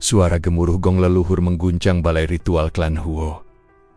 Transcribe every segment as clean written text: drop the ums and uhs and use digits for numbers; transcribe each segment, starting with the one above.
Suara gemuruh gong leluhur mengguncang balai ritual klan Huo.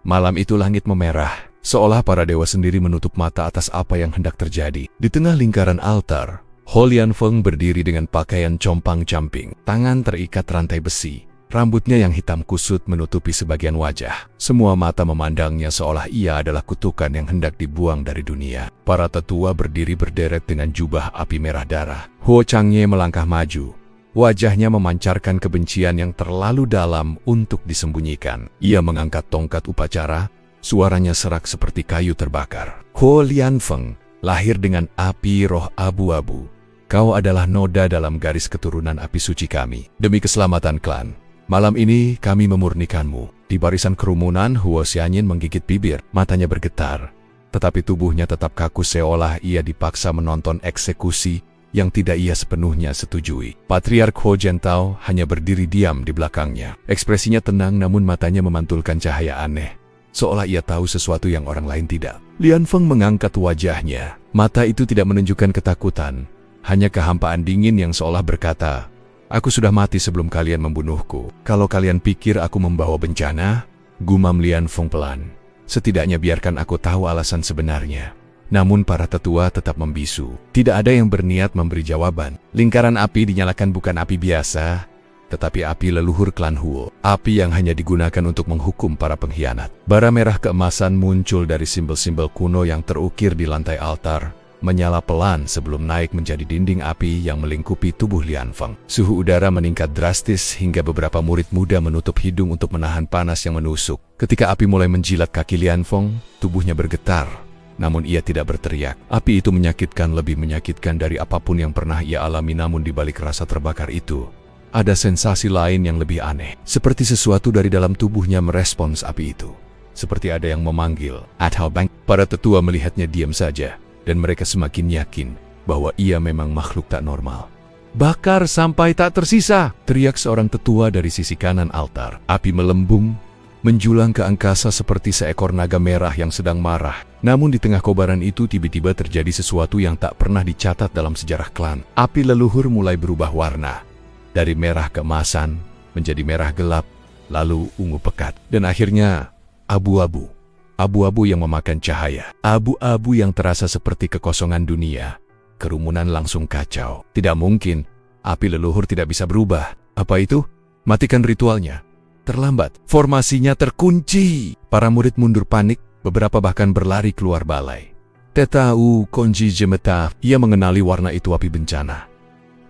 Malam itu langit memerah, seolah para dewa sendiri menutup mata atas apa yang hendak terjadi. Di tengah lingkaran altar, Ho Lianfeng berdiri dengan pakaian compang-camping, tangan terikat rantai besi. Rambutnya yang hitam kusut menutupi sebagian wajah. Semua mata memandangnya seolah ia adalah kutukan yang hendak dibuang dari dunia. Para tetua berdiri berderet dengan jubah api merah darah. Huo Changye melangkah maju. Wajahnya memancarkan kebencian yang terlalu dalam untuk disembunyikan. Ia mengangkat tongkat upacara, suaranya serak seperti kayu terbakar. Ho Lianfeng, lahir dengan api roh abu-abu. Kau adalah noda dalam garis keturunan api suci kami. Demi keselamatan klan, malam ini kami memurnikanmu. Di barisan kerumunan, Huo Xianyin menggigit bibir, matanya bergetar. Tetapi tubuhnya tetap kaku seolah ia dipaksa menonton eksekusi yang tidak ia sepenuhnya setujui. Patriark Ho Jentao hanya berdiri diam di belakangnya. Ekspresinya tenang namun matanya memantulkan cahaya aneh, seolah ia tahu sesuatu yang orang lain tidak. Lianfeng mengangkat wajahnya. Mata itu tidak menunjukkan ketakutan, hanya kehampaan dingin yang seolah berkata, "Aku sudah mati sebelum kalian membunuhku. Kalau kalian pikir aku membawa bencana," gumam Lianfeng pelan, "setidaknya biarkan aku tahu alasan sebenarnya." Namun para tetua tetap membisu. Tidak ada yang berniat memberi jawaban. Lingkaran api dinyalakan bukan api biasa, tetapi api leluhur klan Huo. Api yang hanya digunakan untuk menghukum para pengkhianat. Bara merah keemasan muncul dari simbol-simbol kuno yang terukir di lantai altar, menyala pelan sebelum naik menjadi dinding api yang melingkupi tubuh Lianfeng. Suhu udara meningkat drastis hingga beberapa murid muda menutup hidung untuk menahan panas yang menusuk. Ketika api mulai menjilat kaki Lianfeng, tubuhnya bergetar. Namun ia tidak berteriak. Api itu menyakitkan, lebih menyakitkan dari apapun yang pernah ia alami. Namun di balik rasa terbakar itu, ada sensasi lain yang lebih aneh. Seperti sesuatu dari dalam tubuhnya merespons api itu. Seperti ada yang memanggil, atau bang. Para tetua melihatnya diam saja, dan mereka semakin yakin bahwa ia memang makhluk tak normal. "Bakar sampai tak tersisa!" teriak seorang tetua dari sisi kanan altar. Api melembung, menjulang ke angkasa seperti seekor naga merah yang sedang marah. Namun di tengah kobaran itu tiba-tiba terjadi sesuatu yang tak pernah dicatat dalam sejarah klan. Api leluhur mulai berubah warna. Dari merah keemasan, menjadi merah gelap, lalu ungu pekat. Dan akhirnya, abu-abu. Abu-abu yang memakan cahaya. Abu-abu yang terasa seperti kekosongan dunia. Kerumunan langsung kacau. Tidak mungkin, api leluhur tidak bisa berubah. Apa itu? Matikan ritualnya. Terlambat, formasinya terkunci. Para murid mundur panik, beberapa bahkan berlari keluar balai. Tetau Konji Jemeta, ia mengenali warna itu api bencana.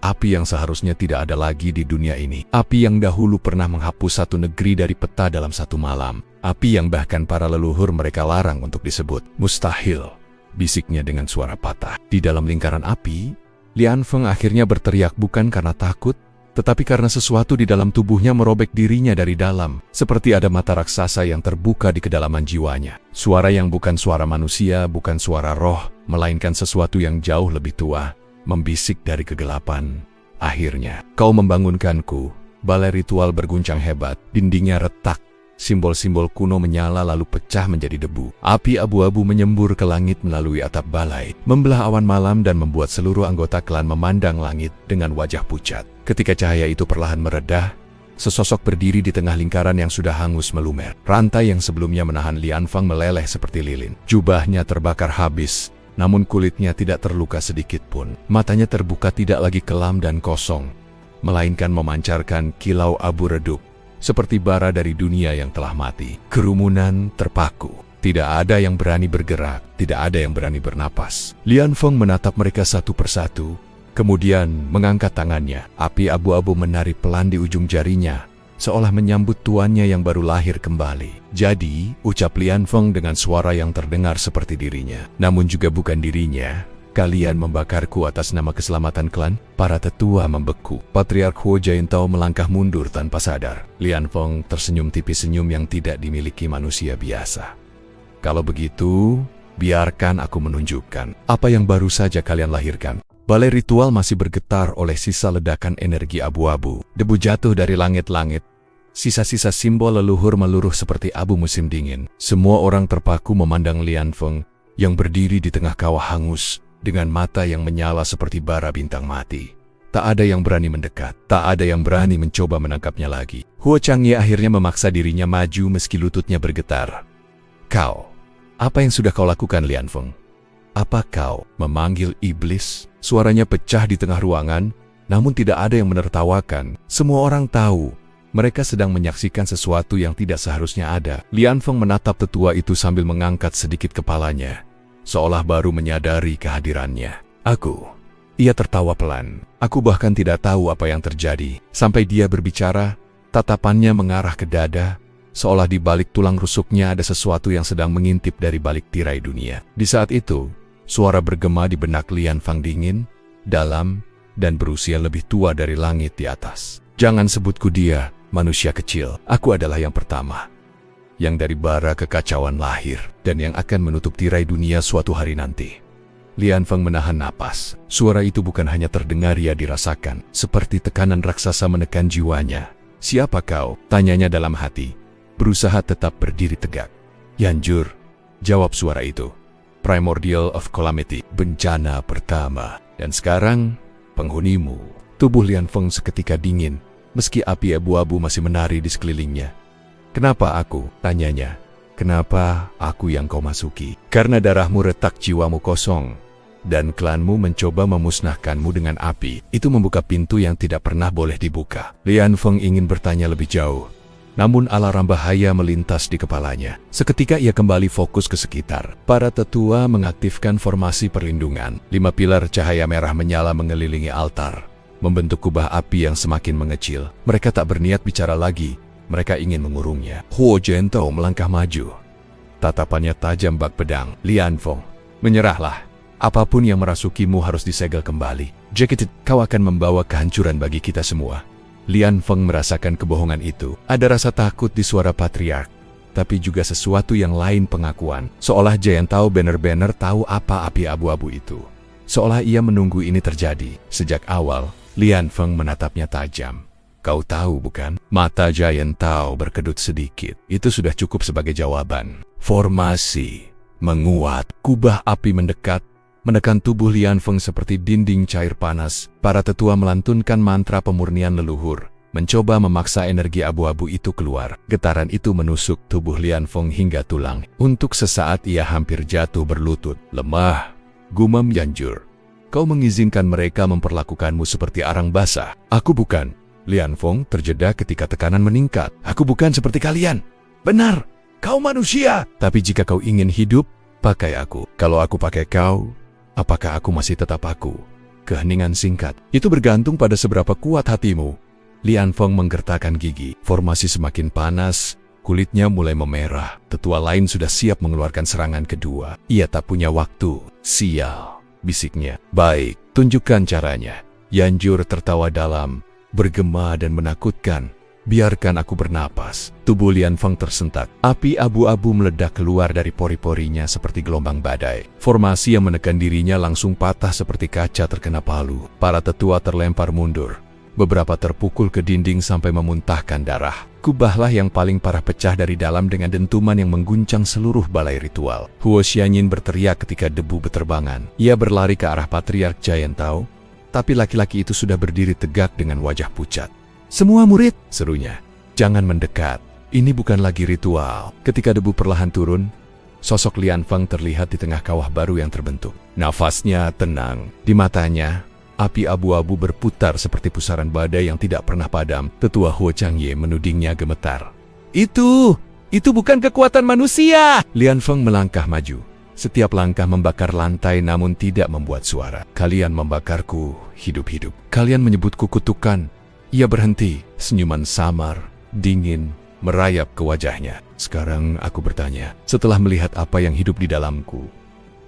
Api yang seharusnya tidak ada lagi di dunia ini. Api yang dahulu pernah menghapus satu negeri dari peta dalam satu malam. Api yang bahkan para leluhur mereka larang untuk disebut. Mustahil, bisiknya dengan suara patah. Di dalam lingkaran api, Lianfeng akhirnya berteriak bukan karena takut, tetapi karena sesuatu di dalam tubuhnya merobek dirinya dari dalam, seperti ada mata raksasa yang terbuka di kedalaman jiwanya. Suara yang bukan suara manusia, bukan suara roh, melainkan sesuatu yang jauh lebih tua, membisik dari kegelapan. "Akhirnya, kau membangunkanku." Balai ritual berguncang hebat, dindingnya retak. Simbol-simbol kuno menyala lalu pecah menjadi debu. Api abu-abu menyembur ke langit melalui atap balai, membelah awan malam dan membuat seluruh anggota klan memandang langit dengan wajah pucat. Ketika cahaya itu perlahan meredah, sesosok berdiri di tengah lingkaran yang sudah hangus melumer. Rantai yang sebelumnya menahan Lianfeng meleleh seperti lilin. Jubahnya terbakar habis, namun kulitnya tidak terluka sedikit pun. Matanya terbuka tidak lagi kelam dan kosong, melainkan memancarkan kilau abu redup, seperti bara dari dunia yang telah mati. Kerumunan terpaku. Tidak ada yang berani bergerak, tidak ada yang berani bernapas. Lianfeng menatap mereka satu persatu, kemudian mengangkat tangannya. Api abu-abu menari pelan di ujung jarinya, seolah menyambut tuannya yang baru lahir kembali. "Jadi," ucap Lianfeng dengan suara yang terdengar seperti dirinya, namun juga bukan dirinya, "kalian membakarku atas nama keselamatan klan?" Para tetua membeku. Patriark Huo Jentao melangkah mundur tanpa sadar. Lianfeng tersenyum tipis, senyum yang tidak dimiliki manusia biasa. "Kalau begitu, biarkan aku menunjukkan apa yang baru saja kalian lahirkan." Balai ritual masih bergetar oleh sisa ledakan energi abu-abu. Debu jatuh dari langit-langit. Sisa-sisa simbol leluhur meluruh seperti abu musim dingin. Semua orang terpaku memandang Lianfeng yang berdiri di tengah kawah hangus, dengan mata yang menyala seperti bara bintang mati. Tak ada yang berani mendekat, tak ada yang berani mencoba menangkapnya lagi. Huo Changye akhirnya memaksa dirinya maju meski lututnya bergetar. Kau, apa yang sudah kau lakukan, Lian Feng? Apa kau memanggil iblis? Suaranya pecah di tengah ruangan, namun tidak ada yang menertawakan. Semua orang tahu, mereka sedang menyaksikan sesuatu yang tidak seharusnya ada. Lian Feng menatap tetua itu sambil mengangkat sedikit kepalanya, seolah baru menyadari kehadirannya. Ia tertawa pelan. Aku bahkan tidak tahu apa yang terjadi. Sampai dia berbicara, tatapannya mengarah ke dada, seolah di balik tulang rusuknya ada sesuatu yang sedang mengintip dari balik tirai dunia. Di saat itu, suara bergema di benak Lian Feng dingin, dalam, dan berusia lebih tua dari langit di atas. Jangan sebutku dia, manusia kecil. Aku adalah yang pertama, yang dari bara kekacauan lahir, dan yang akan menutup tirai dunia suatu hari nanti. Lian Feng menahan napas. Suara itu bukan hanya terdengar, ia dirasakan, seperti tekanan raksasa menekan jiwanya. Siapa kau? Tanyanya dalam hati, berusaha tetap berdiri tegak. Yanjur, jawab suara itu. Primordial of Calamity, bencana pertama. Dan sekarang, penghunimu. Tubuh Lian Feng seketika dingin, meski api abu-abu masih menari di sekelilingnya. Kenapa aku? Tanyanya. Kenapa aku yang kau masuki? Karena darahmu retak, jiwamu kosong, dan klanmu mencoba memusnahkanmu dengan api. Itu membuka pintu yang tidak pernah boleh dibuka. Lian Feng ingin bertanya lebih jauh, namun alarm bahaya melintas di kepalanya. Seketika ia kembali fokus ke sekitar. Para tetua mengaktifkan formasi perlindungan. 5 pilar cahaya merah menyala mengelilingi altar, membentuk kubah api yang semakin mengecil. Mereka tak berniat bicara lagi. Mereka ingin mengurungnya. Huo Zhentao melangkah maju. Tatapannya tajam bak pedang. Lian Feng, menyerahlah. Apapun yang merasukimu harus disegel kembali. Jika kau akan membawa kehancuran bagi kita semua. Lian Feng merasakan kebohongan itu. Ada rasa takut di suara patriark, tapi juga sesuatu yang lain, pengakuan. Seolah Zhentao benar-benar tahu apa api abu-abu itu. Seolah ia menunggu ini terjadi. Sejak awal, Lian Feng menatapnya tajam. Kau tahu bukan? Mata Zhentao berkedut sedikit. Itu sudah cukup sebagai jawaban. Formasi menguat. Kubah api mendekat, menekan tubuh Lian Feng seperti dinding cair panas. Para tetua melantunkan mantra pemurnian leluhur, mencoba memaksa energi abu-abu itu keluar. Getaran itu menusuk tubuh Lian Feng hingga tulang. Untuk sesaat ia hampir jatuh berlutut. Lemah, gumam Yanjur. Kau mengizinkan mereka memperlakukanmu seperti arang basah. Aku bukan. Lian Feng terjeda ketika tekanan meningkat. Aku bukan seperti kalian. Benar, kau manusia. Tapi jika kau ingin hidup, pakai aku. Kalau aku pakai kau, apakah aku masih tetap aku? Keheningan singkat. Itu bergantung pada seberapa kuat hatimu. Lian Feng menggertakkan gigi. Formasi semakin panas, kulitnya mulai memerah. Tetua lain sudah siap mengeluarkan serangan kedua. Ia tak punya waktu. Sial, bisiknya. Baik, tunjukkan caranya. Yanjur tertawa dalam, bergema dan menakutkan. Biarkan aku bernapas. Tubuh Lian Feng tersentak. Api abu-abu meledak keluar dari pori-porinya seperti gelombang badai. Formasi yang menekan dirinya langsung patah seperti kaca terkena palu. Para tetua terlempar mundur. Beberapa terpukul ke dinding sampai memuntahkan darah. Kubahlah yang paling parah pecah dari dalam dengan dentuman yang mengguncang seluruh balai ritual. Huo Xianyin berteriak ketika debu beterbangan. Ia berlari ke arah Patriark Zhentao, tapi laki-laki itu sudah berdiri tegak dengan wajah pucat. Semua murid, serunya, jangan mendekat. Ini bukan lagi ritual. Ketika debu perlahan turun, sosok Lian Feng terlihat di tengah kawah baru yang terbentuk. Nafasnya tenang. Di matanya, api abu-abu berputar seperti pusaran badai yang tidak pernah padam. Tetua Huo Changye menudingnya gemetar. Itu bukan kekuatan manusia! Lian Feng melangkah maju. Setiap langkah membakar lantai namun tidak membuat suara. Kalian membakarku hidup-hidup. Kalian menyebutku kutukan. Ia berhenti. Senyuman samar, dingin, merayap ke wajahnya. Sekarang aku bertanya, setelah melihat apa yang hidup di dalamku,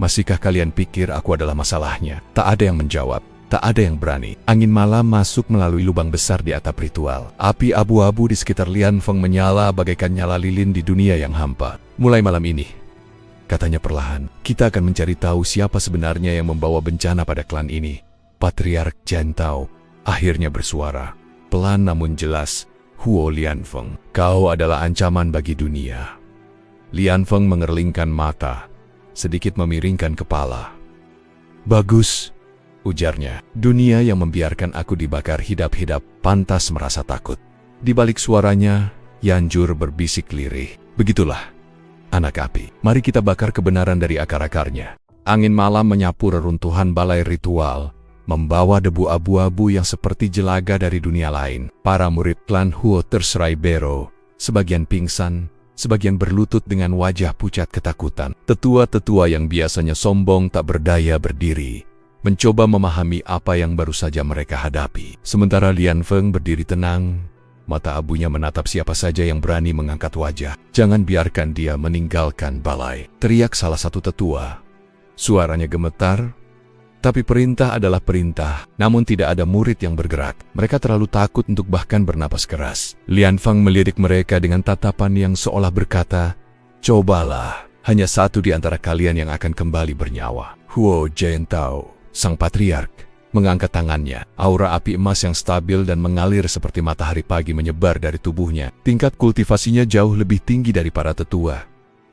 masihkah kalian pikir aku adalah masalahnya? Tak ada yang menjawab. Tak ada yang berani. Angin malam masuk melalui lubang besar di atap ritual. Api abu-abu di sekitar Lian Feng menyala bagaikan nyala lilin di dunia yang hampa. Mulai malam ini, katanya perlahan, kita akan mencari tahu siapa sebenarnya yang membawa bencana pada klan ini. Patriark Zhentao akhirnya bersuara, pelan namun jelas. Huo Lian Feng, kau adalah ancaman bagi dunia. Lian Feng mengerlingkan mata, sedikit memiringkan kepala. Bagus. ujarnya. Dunia yang membiarkan aku dibakar hidup-hidup pantas merasa takut. Di balik suaranya, Yanjur berbisik lirih. Begitulah, anak api. Mari kita bakar kebenaran dari akar-akarnya. Angin malam menyapu reruntuhan balai ritual, membawa debu abu-abu yang seperti jelaga dari dunia lain. Para murid klan Huo terserai bero, sebagian pingsan, sebagian berlutut dengan wajah pucat ketakutan. Tetua-tetua yang biasanya sombong tak berdaya berdiri, mencoba memahami apa yang baru saja mereka hadapi. Sementara Lian Feng berdiri tenang, mata abunya menatap siapa saja yang berani mengangkat wajah. Jangan biarkan dia meninggalkan balai, teriak salah satu tetua. Suaranya gemetar, tapi perintah adalah perintah, namun tidak ada murid yang bergerak. Mereka terlalu takut untuk bahkan bernapas keras. Lian Feng melirik mereka dengan tatapan yang seolah berkata, "Cobalah, hanya satu di antara kalian yang akan kembali bernyawa." Huo Jiantao, sang patriark, mengangkat tangannya. Aura api emas yang stabil dan mengalir seperti matahari pagi menyebar dari tubuhnya. Tingkat kultivasinya jauh lebih tinggi dari para tetua.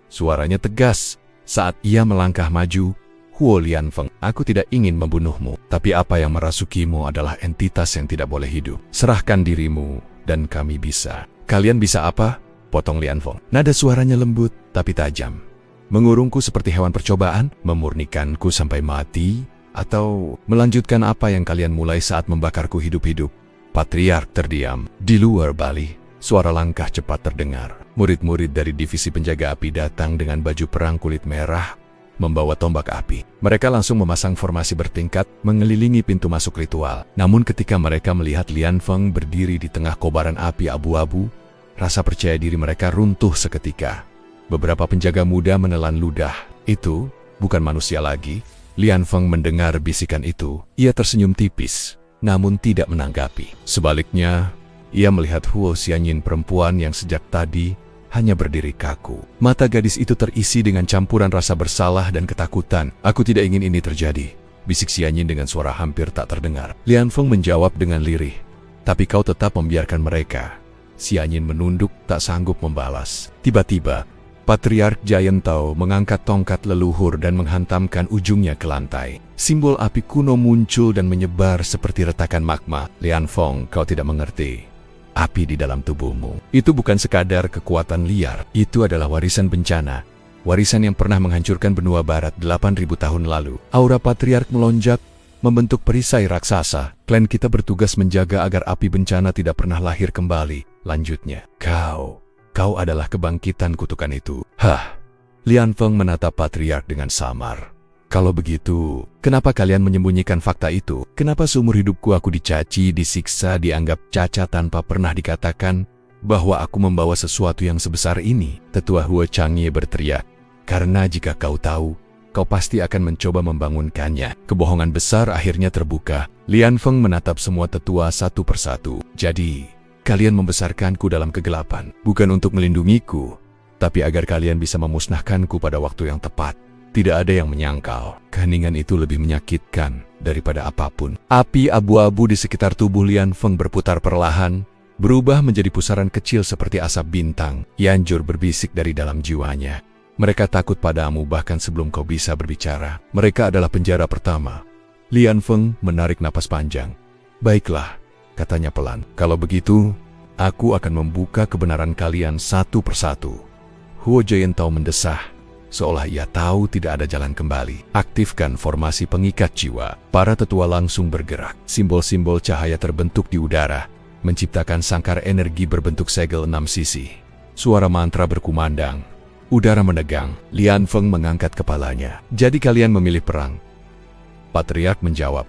Suaranya tegas saat ia melangkah maju. Huo Lian Feng, aku tidak ingin membunuhmu, tapi apa yang merasukimu adalah entitas yang tidak boleh hidup. Serahkan dirimu, dan kami bisa. Kalian bisa apa? Potong Lian Feng. Nada suaranya lembut, tapi tajam. Mengurungku seperti hewan percobaan, memurnikanku sampai mati, atau melanjutkan apa yang kalian mulai saat membakarku hidup-hidup. Patriark terdiam. Di luar Bali, suara langkah cepat terdengar. Murid-murid dari divisi penjaga api datang dengan baju perang kulit merah, membawa tombak api. Mereka langsung memasang formasi bertingkat, mengelilingi pintu masuk ritual. Namun ketika mereka melihat Lian Feng berdiri di tengah kobaran api abu-abu, rasa percaya diri mereka runtuh seketika. Beberapa penjaga muda menelan ludah. Itu bukan manusia lagi. Lian Feng mendengar bisikan itu. Ia tersenyum tipis, namun tidak menanggapi. Sebaliknya, ia melihat Huo Xianyin, perempuan yang sejak tadi hanya berdiri kaku. Mata gadis itu terisi dengan campuran rasa bersalah dan ketakutan. Aku tidak ingin ini terjadi, bisik Xianyin dengan suara hampir tak terdengar. Lian Feng menjawab dengan lirih, tapi kau tetap membiarkan mereka. Xianyin menunduk, tak sanggup membalas. Tiba-tiba, Patriark Jiantao mengangkat tongkat leluhur dan menghantamkan ujungnya ke lantai. Simbol api kuno muncul dan menyebar seperti retakan magma. Lian Feng, kau tidak mengerti. Api di dalam tubuhmu itu bukan sekadar kekuatan liar, itu adalah warisan bencana, warisan yang pernah menghancurkan benua barat 8.000 tahun lalu. Aura Patriark melonjak, membentuk perisai raksasa. Klan kita bertugas menjaga agar api bencana tidak pernah lahir kembali. Lanjutnya, kau adalah kebangkitan kutukan itu. Hah, Lian Feng menatap Patriark dengan samar. Kalau begitu, kenapa kalian menyembunyikan fakta itu? Kenapa seumur hidupku aku dicaci, disiksa, dianggap cacat tanpa pernah dikatakan bahwa aku membawa sesuatu yang sebesar ini? Tetua Huo Changye berteriak. Karena jika kau tahu, kau pasti akan mencoba membangunkannya. Kebohongan besar akhirnya terbuka. Lian Feng menatap semua tetua satu persatu. Jadi, kalian membesarkanku dalam kegelapan, bukan untuk melindungiku, tapi agar kalian bisa memusnahkanku pada waktu yang tepat. Tidak ada yang menyangkal, keheningan itu lebih menyakitkan daripada apapun. Api abu-abu di sekitar tubuh Lian Feng berputar perlahan, berubah menjadi pusaran kecil seperti asap bintang. Yanjur berbisik dari dalam jiwanya. Mereka takut padamu bahkan sebelum kau bisa berbicara. Mereka adalah penjara pertama. Lian Feng menarik napas panjang. Baiklah, katanya pelan. Kalau begitu, aku akan membuka kebenaran kalian satu persatu. Huo Jiantao mendesah, seolah ia tahu tidak ada jalan kembali. Aktifkan formasi pengikat jiwa. Para tetua langsung bergerak. Simbol-simbol cahaya terbentuk di udara, menciptakan sangkar energi berbentuk segel 6 sisi. Suara mantra berkumandang. Udara menegang. Lian Feng mengangkat kepalanya. Jadi kalian memilih perang? Patriark menjawab.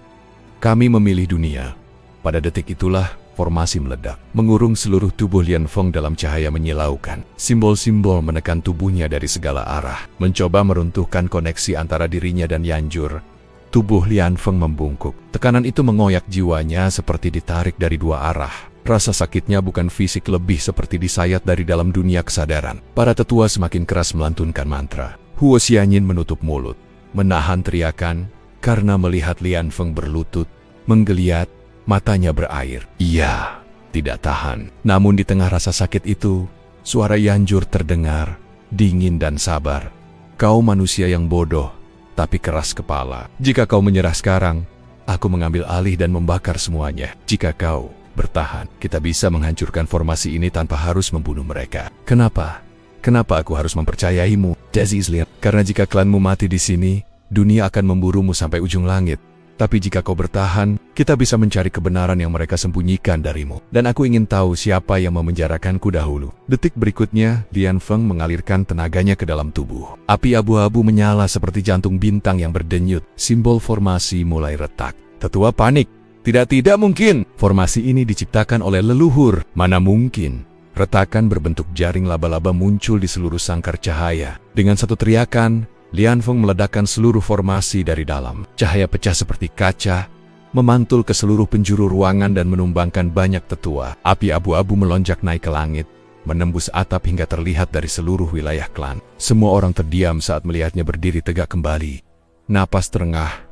Kami memilih dunia. Pada detik itulah, formasi meledak, mengurung seluruh tubuh Lian Feng dalam cahaya menyilaukan. Simbol-simbol menekan tubuhnya dari segala arah, mencoba meruntuhkan koneksi antara dirinya dan Yanjur. Tubuh Lian Feng membungkuk. Tekanan itu mengoyak jiwanya seperti ditarik dari dua arah. Rasa sakitnya bukan fisik, lebih seperti disayat dari dalam dunia kesadaran. Para tetua semakin keras melantunkan mantra. Huo Xianyin menutup mulut, menahan teriakan, karena melihat Lian Feng berlutut, menggeliat, matanya berair. Ia tidak tahan. Namun di tengah rasa sakit itu, suara Yanjur terdengar, dingin dan sabar. Kau manusia yang bodoh, tapi keras kepala. Jika kau menyerah sekarang, Aku mengambil alih dan membakar semuanya. Jika kau bertahan, kita bisa menghancurkan formasi ini tanpa harus membunuh mereka. Kenapa? Kenapa aku harus mempercayaimu, Dezislian? Karena jika klanmu mati di sini, dunia akan memburumu sampai ujung langit. Tapi jika kau bertahan, kita bisa mencari kebenaran yang mereka sembunyikan darimu. Dan aku ingin tahu siapa yang memenjarakanku dahulu. Detik berikutnya, Lian Feng mengalirkan tenaganya ke dalam tubuh. Api abu-abu menyala seperti jantung bintang yang berdenyut. Simbol formasi mulai retak. Tetua panik. Tidak mungkin. Formasi ini diciptakan oleh leluhur. Mana mungkin. Retakan berbentuk jaring laba-laba muncul di seluruh sangkar cahaya. Dengan satu teriakan, Lian Feng meledakkan seluruh formasi dari dalam. Cahaya pecah seperti kaca, memantul ke seluruh penjuru ruangan dan menumbangkan banyak tetua. Api abu-abu melonjak naik ke langit, menembus atap hingga terlihat dari seluruh wilayah klan. Semua orang terdiam saat melihatnya berdiri tegak kembali. Napas terengah,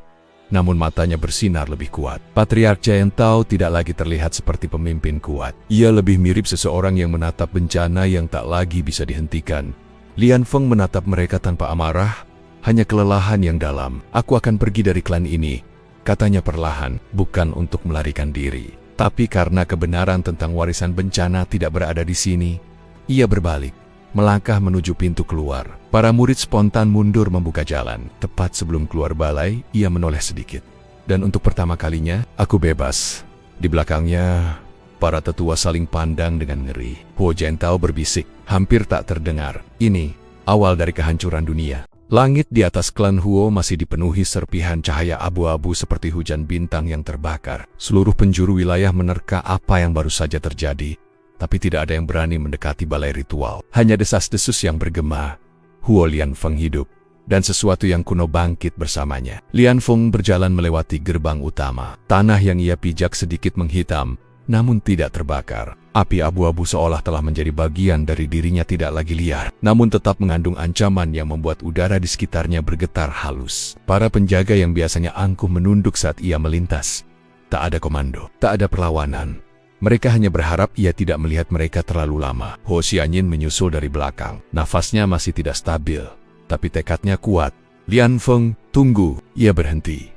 namun matanya bersinar lebih kuat. Patriark Giant Tao tidak lagi terlihat seperti pemimpin kuat. Ia lebih mirip seseorang yang menatap bencana yang tak lagi bisa dihentikan. Lian Feng menatap mereka tanpa amarah, hanya kelelahan yang dalam. Aku akan pergi dari klan ini, katanya perlahan, bukan untuk melarikan diri. Tapi karena kebenaran tentang warisan bencana tidak berada di sini, ia berbalik, melangkah menuju pintu keluar. Para murid spontan mundur membuka jalan. Tepat sebelum keluar balai, ia menoleh sedikit. Dan untuk pertama kalinya, aku bebas. Di belakangnya, para tetua saling pandang dengan ngeri. Huo Jiantao berbisik, hampir tak terdengar. Ini awal dari kehancuran dunia. Langit di atas klan Huo masih dipenuhi serpihan cahaya abu-abu seperti hujan bintang yang terbakar. Seluruh penjuru wilayah menerka apa yang baru saja terjadi, tapi tidak ada yang berani mendekati balai ritual. Hanya desas-desus yang bergema. Huo Lian Feng hidup, dan sesuatu yang kuno bangkit bersamanya. Lian Feng berjalan melewati gerbang utama. Tanah yang ia pijak sedikit menghitam, namun tidak terbakar. Api abu-abu seolah telah menjadi bagian dari dirinya tidak lagi liar, namun tetap mengandung ancaman yang membuat udara di sekitarnya bergetar halus. Para penjaga yang biasanya angkuh menunduk saat ia melintas. Tak ada komando, tak ada perlawanan. Mereka hanya berharap ia tidak melihat mereka terlalu lama. Huo Xianyin menyusul dari belakang. Nafasnya masih tidak stabil, tapi tekadnya kuat. Lian Feng, tunggu. Ia berhenti,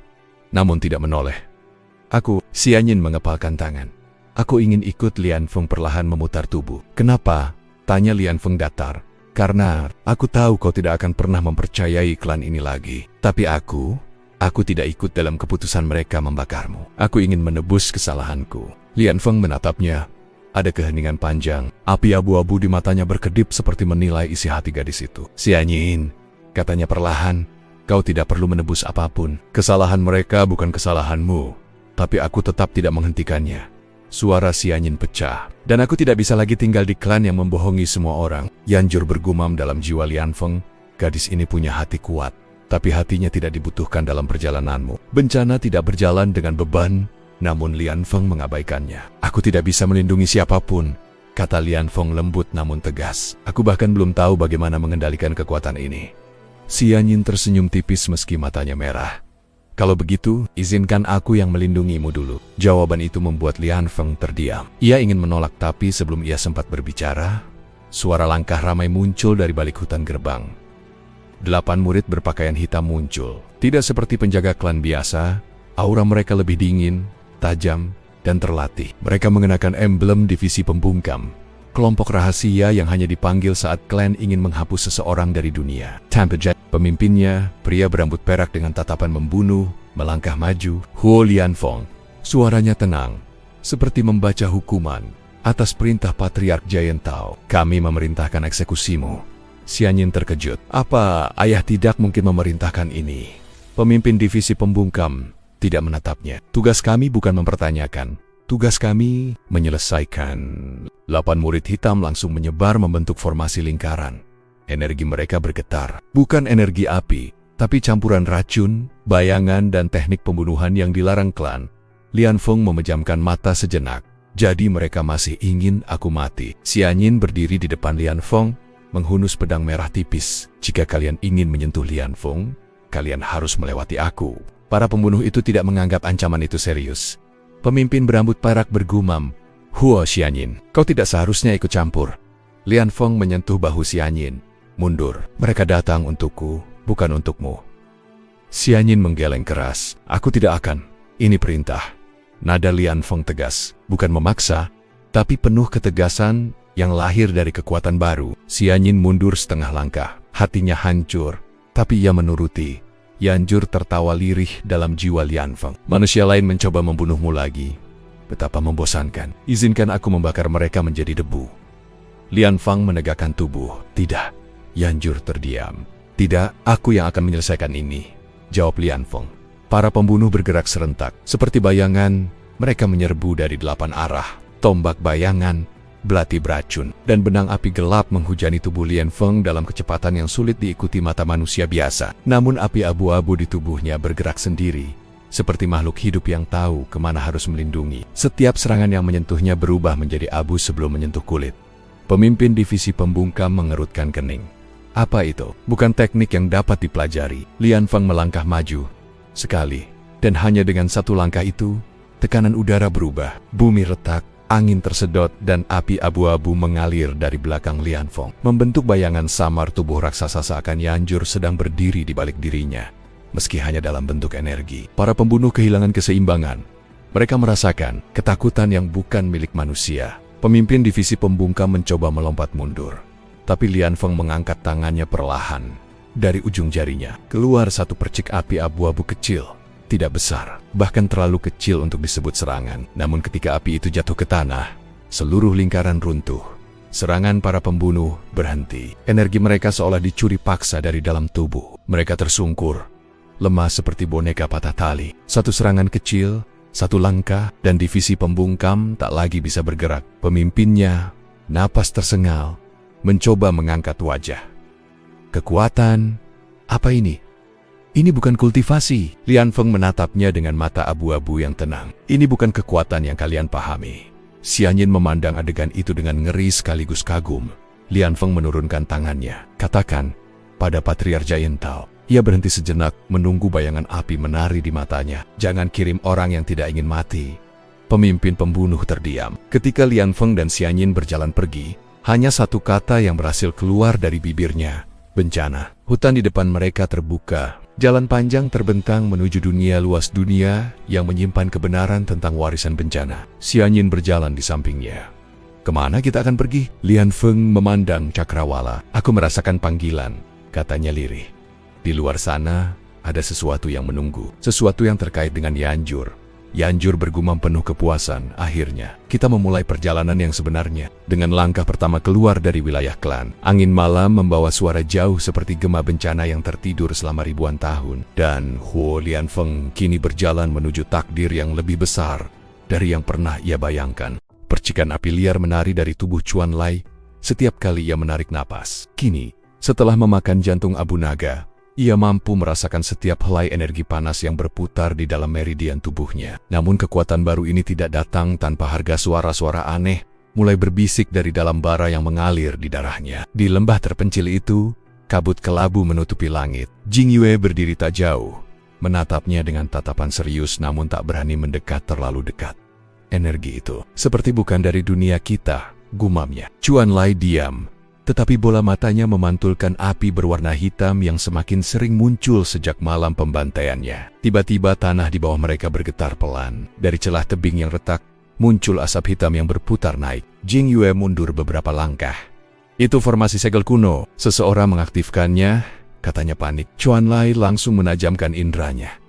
namun tidak menoleh. Aku, Xianyin mengepalkan tangan. Aku ingin ikut. Lian Feng perlahan memutar tubuh. Kenapa? Tanya Lian Feng datar. Karena aku tahu kau tidak akan pernah mempercayai klan ini lagi. Tapi aku tidak ikut dalam keputusan mereka membakarmu. Aku ingin menebus kesalahanku. Lian Feng menatapnya. Ada keheningan panjang. Api abu-abu di matanya berkedip seperti menilai isi hati gadis itu. Xianyin, katanya perlahan, kau tidak perlu menebus apapun. Kesalahan mereka bukan kesalahanmu. Tapi aku tetap tidak menghentikannya. Suara Xianyin pecah. Dan aku tidak bisa lagi tinggal di klan yang membohongi semua orang. Yanjur bergumam dalam jiwa Lian Feng. Gadis ini punya hati kuat, tapi hatinya tidak dibutuhkan dalam perjalananmu. Bencana tidak berjalan dengan beban, namun Lian Feng mengabaikannya. Aku tidak bisa melindungi siapapun, kata Lian Feng lembut namun tegas. Aku bahkan belum tahu bagaimana mengendalikan kekuatan ini. Xianyin tersenyum tipis meski matanya merah. Kalau begitu, izinkan aku yang melindungimu dulu. Jawaban itu membuat Lian Feng terdiam. Ia ingin menolak tapi sebelum ia sempat berbicara, suara langkah ramai muncul dari balik hutan gerbang. 8 murid berpakaian hitam muncul. Tidak seperti penjaga klan biasa, aura mereka lebih dingin, tajam, dan terlatih. Mereka mengenakan emblem divisi pembungkam. Kelompok rahasia yang hanya dipanggil saat klan ingin menghapus seseorang dari dunia. Tempest, pemimpinnya, pria berambut perak dengan tatapan membunuh, melangkah maju. Huo Lian Feng. Suaranya tenang, seperti membaca hukuman. Atas perintah Patriark Giant Tao, kami memerintahkan eksekusimu. Xianyin terkejut. Apa ayah tidak mungkin memerintahkan ini? Pemimpin divisi pembungkam tidak menatapnya. Tugas kami bukan mempertanyakan. Tugas kami menyelesaikan. 8 murid hitam langsung menyebar membentuk formasi lingkaran. Energi mereka bergetar. Bukan energi api, tapi campuran racun, bayangan, dan teknik pembunuhan yang dilarang klan. Lian Feng memejamkan mata sejenak. Jadi mereka masih ingin aku mati. Xianyin berdiri di depan Lian Feng, menghunus pedang merah tipis. Jika kalian ingin menyentuh Lian Feng, kalian harus melewati aku. Para pembunuh itu tidak menganggap ancaman itu serius. Pemimpin berambut perak bergumam, Huo Xianyin, kau tidak seharusnya ikut campur. Lian Feng menyentuh bahu Xianyin. Mundur, mereka datang untukku, bukan untukmu. Xianyin menggeleng keras. Aku tidak akan. Ini perintah. Nada Lian Feng tegas, bukan memaksa, tapi penuh ketegasan yang lahir dari kekuatan baru. Xianyin mundur setengah langkah, hatinya hancur, tapi ia menuruti. Yanjur tertawa lirih dalam jiwa Lian Feng. Manusia lain mencoba membunuhmu lagi. Betapa membosankan. Izinkan aku membakar mereka menjadi debu. Lian Feng menegakkan tubuh. Tidak. Yanjur terdiam. Tidak, aku yang akan menyelesaikan ini, jawab Lian Feng. Para pembunuh bergerak serentak. Seperti bayangan, mereka menyerbu dari 8 arah. Tombak bayangan, belati beracun, dan benang api gelap menghujani tubuh Lian Feng dalam kecepatan yang sulit diikuti mata manusia biasa. Namun api abu-abu di tubuhnya bergerak sendiri, seperti makhluk hidup yang tahu kemana harus melindungi. Setiap serangan yang menyentuhnya berubah menjadi abu sebelum menyentuh kulit. Pemimpin divisi pembungkam mengerutkan kening. Apa itu? Bukan teknik yang dapat dipelajari. Lian Feng melangkah maju. Sekali. Dan hanya dengan satu langkah itu, tekanan udara berubah. Bumi retak, angin tersedot, dan api abu-abu mengalir dari belakang Lian Feng. Membentuk bayangan samar tubuh raksasa seakan Yanjur sedang berdiri di balik dirinya. Meski hanya dalam bentuk energi. Para pembunuh kehilangan keseimbangan. Mereka merasakan ketakutan yang bukan milik manusia. Pemimpin divisi pembungkam mencoba melompat mundur. Tapi Lian Feng mengangkat tangannya perlahan. Dari ujung jarinya, keluar satu percik api abu-abu kecil. Tidak besar, bahkan terlalu kecil untuk disebut serangan. Namun ketika api itu jatuh ke tanah, seluruh lingkaran runtuh. Serangan para pembunuh berhenti. Energi mereka seolah dicuri paksa dari dalam tubuh. Mereka tersungkur, lemah seperti boneka patah tali. Satu serangan kecil, satu langkah, dan divisi pembungkam tak lagi bisa bergerak. Pemimpinnya, napas tersengal, mencoba mengangkat wajah. Kekuatan, apa ini? Ini bukan kultivasi. Lian Feng menatapnya dengan mata abu-abu yang tenang. Ini bukan kekuatan yang kalian pahami. Xianyin memandang adegan itu dengan ngeri sekaligus kagum. Lian Feng menurunkan tangannya. Katakan, pada Patriarch Giant Tao. Ia berhenti sejenak, menunggu bayangan api menari di matanya. Jangan kirim orang yang tidak ingin mati. Pemimpin pembunuh terdiam. Ketika Lian Feng dan Xianyin berjalan pergi, hanya satu kata yang berhasil keluar dari bibirnya. Bencana. Hutan di depan mereka terbuka. Jalan panjang terbentang menuju dunia luas, dunia yang menyimpan kebenaran tentang warisan bencana. Xianyin berjalan di sampingnya. Kemana kita akan pergi? Lian Feng memandang cakrawala. Aku merasakan panggilan, katanya lirih. Di luar sana, ada sesuatu yang menunggu. Sesuatu yang terkait dengan Yanjur. Yanjur bergumam penuh kepuasan. Akhirnya, kita memulai perjalanan yang sebenarnya. Dengan langkah pertama keluar dari wilayah klan, angin malam membawa suara jauh seperti gema bencana yang tertidur selama ribuan tahun. Dan Huo Lian Feng kini berjalan menuju takdir yang lebih besar dari yang pernah ia bayangkan. Percikan api liar menari dari tubuh Chuan Lai setiap kali ia menarik napas. Kini, setelah memakan jantung abu naga, ia mampu merasakan setiap helai energi panas yang berputar di dalam meridian tubuhnya. Namun kekuatan baru ini tidak datang tanpa harga. Suara-suara aneh mulai berbisik dari dalam bara yang mengalir di darahnya. Di lembah terpencil itu, kabut kelabu menutupi langit. Jing Yue berdiri tak jauh, menatapnya dengan tatapan serius namun tak berani mendekat terlalu dekat. Energi itu seperti bukan dari dunia kita, gumamnya. Chuan Lai diam. Tetapi bola matanya memantulkan api berwarna hitam yang semakin sering muncul sejak malam pembantaiannya. Tiba-tiba tanah di bawah mereka bergetar pelan. Dari celah tebing yang retak, muncul asap hitam yang berputar naik. Jing Yue mundur beberapa langkah. Itu formasi segel kuno. Seseorang mengaktifkannya, katanya panik. Chuan Lai langsung menajamkan indranya.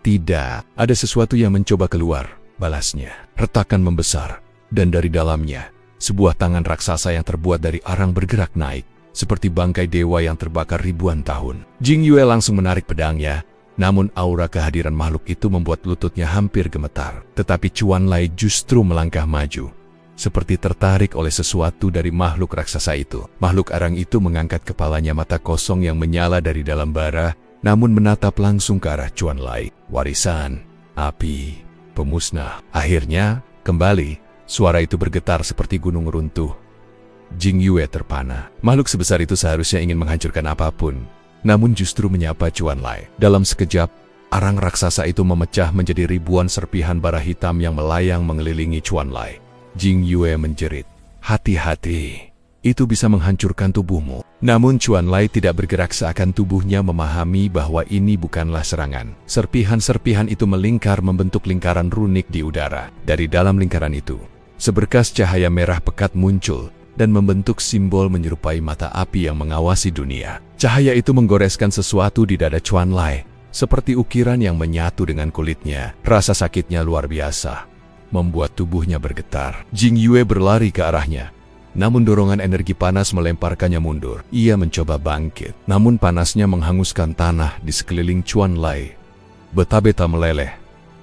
Tidak, ada sesuatu yang mencoba keluar, balasnya. Retakan membesar, dan dari dalamnya, sebuah tangan raksasa yang terbuat dari arang bergerak naik, seperti bangkai dewa yang terbakar ribuan tahun. Jing Yue langsung menarik pedangnya, namun aura kehadiran makhluk itu membuat lututnya hampir gemetar. Tetapi Chuan Lai justru melangkah maju, seperti tertarik oleh sesuatu dari makhluk raksasa itu. Makhluk arang itu mengangkat kepalanya, mata kosong yang menyala dari dalam bara, namun menatap langsung ke arah Chuan Lai. Warisan, api, pemusnah. Akhirnya, kembali. Suara itu bergetar seperti gunung runtuh. Jing Yue terpana. Makhluk sebesar itu seharusnya ingin menghancurkan apapun, namun justru menyapa Chuan Lai. Dalam sekejap, arang raksasa itu memecah menjadi ribuan serpihan bara hitam yang melayang mengelilingi Chuan Lai. Jing Yue menjerit, "Hati-hati." itu bisa menghancurkan tubuhmu. Namun Chuan Lai tidak bergerak seakan tubuhnya memahami bahwa ini bukanlah serangan. Serpihan-serpihan itu melingkar membentuk lingkaran runik di udara. Dari dalam lingkaran itu, seberkas cahaya merah pekat muncul dan membentuk simbol menyerupai mata api yang mengawasi dunia. Cahaya itu menggoreskan sesuatu di dada Chuan Lai, seperti ukiran yang menyatu dengan kulitnya. Rasa sakitnya luar biasa, membuat tubuhnya bergetar. Jing Yue berlari ke arahnya. Namun dorongan energi panas melemparkannya mundur. Ia mencoba bangkit, namun panasnya menghanguskan tanah di sekeliling Chuan Lai. Beta-beta meleleh,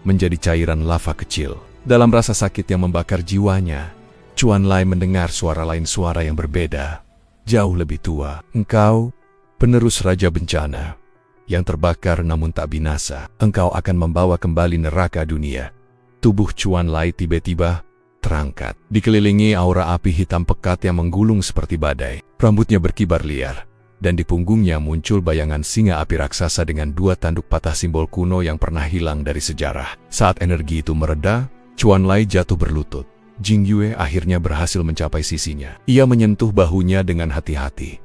menjadi cairan lava kecil. Dalam rasa sakit yang membakar jiwanya, Chuan Lai mendengar suara lain, suara yang berbeda, jauh lebih tua. Engkau, penerus Raja Bencana, yang terbakar namun tak binasa. Engkau akan membawa kembali neraka dunia. Tubuh Chuan Lai tiba-tiba terangkat, dikelilingi aura api hitam pekat yang menggulung seperti badai. Rambutnya berkibar liar, dan di punggungnya muncul bayangan singa api raksasa dengan 2 tanduk patah, simbol kuno yang pernah hilang dari sejarah. Saat energi itu mereda, Chuan Lai jatuh berlutut. Jing Yue akhirnya berhasil mencapai sisinya. Ia menyentuh bahunya dengan hati-hati.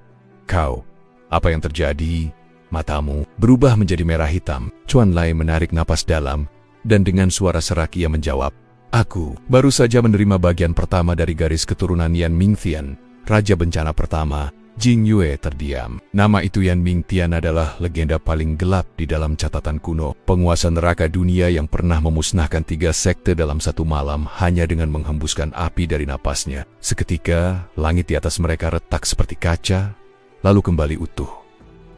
Kau, apa yang terjadi? Matamu berubah menjadi merah hitam. Chuan Lai menarik napas dalam, dan dengan suara serak ia menjawab, aku baru saja menerima bagian pertama dari garis keturunan Yan Mingtian, Raja Bencana pertama. Jing Yue terdiam. Nama itu Yan Mingtian adalah legenda paling gelap di dalam catatan kuno. Penguasa neraka dunia yang pernah memusnahkan 3 sekte dalam satu malam hanya dengan menghembuskan api dari napasnya. Seketika, langit di atas mereka retak seperti kaca, lalu kembali utuh.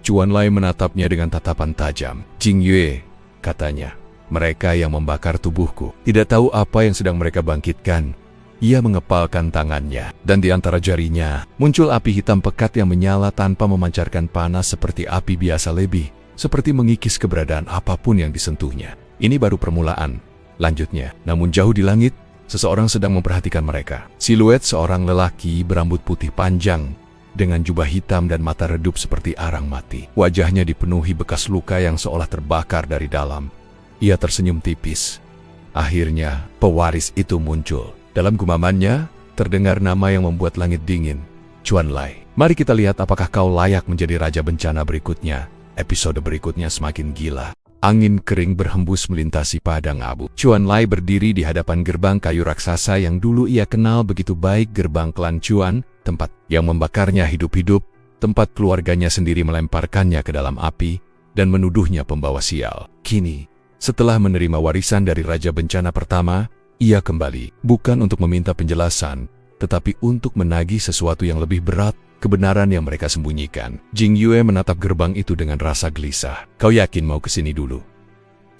Chuan Lai menatapnya dengan tatapan tajam. Jing Yue, katanya, mereka yang membakar tubuhku. Tidak tahu apa yang sedang mereka bangkitkan. Ia mengepalkan tangannya, dan di antara jarinya muncul api hitam pekat yang menyala tanpa memancarkan panas seperti api biasa, lebih seperti mengikis keberadaan apapun yang disentuhnya. Ini baru permulaan, lanjutnya. Namun jauh di langit, seseorang sedang memperhatikan mereka. Siluet seorang lelaki berambut putih panjang, dengan jubah hitam dan mata redup seperti arang mati. Wajahnya dipenuhi bekas luka yang seolah terbakar dari dalam. Ia tersenyum tipis. Akhirnya, pewaris itu muncul. Dalam gumamannya, terdengar nama yang membuat langit dingin. Chuan Lai, mari kita lihat apakah kau layak menjadi Raja Bencana berikutnya. Episode berikutnya semakin gila. Angin kering berhembus melintasi padang abu. Chuan Lai berdiri di hadapan gerbang kayu raksasa yang dulu ia kenal begitu baik, gerbang klan Chuan, tempat yang membakarnya hidup-hidup, tempat keluarganya sendiri melemparkannya ke dalam api, dan menuduhnya pembawa sial. Kini, setelah menerima warisan dari Raja Bencana pertama, ia kembali, bukan untuk meminta penjelasan, tetapi untuk menagih sesuatu yang lebih berat, kebenaran yang mereka sembunyikan. Jing Yue menatap gerbang itu dengan rasa gelisah. Kau yakin mau kesini dulu?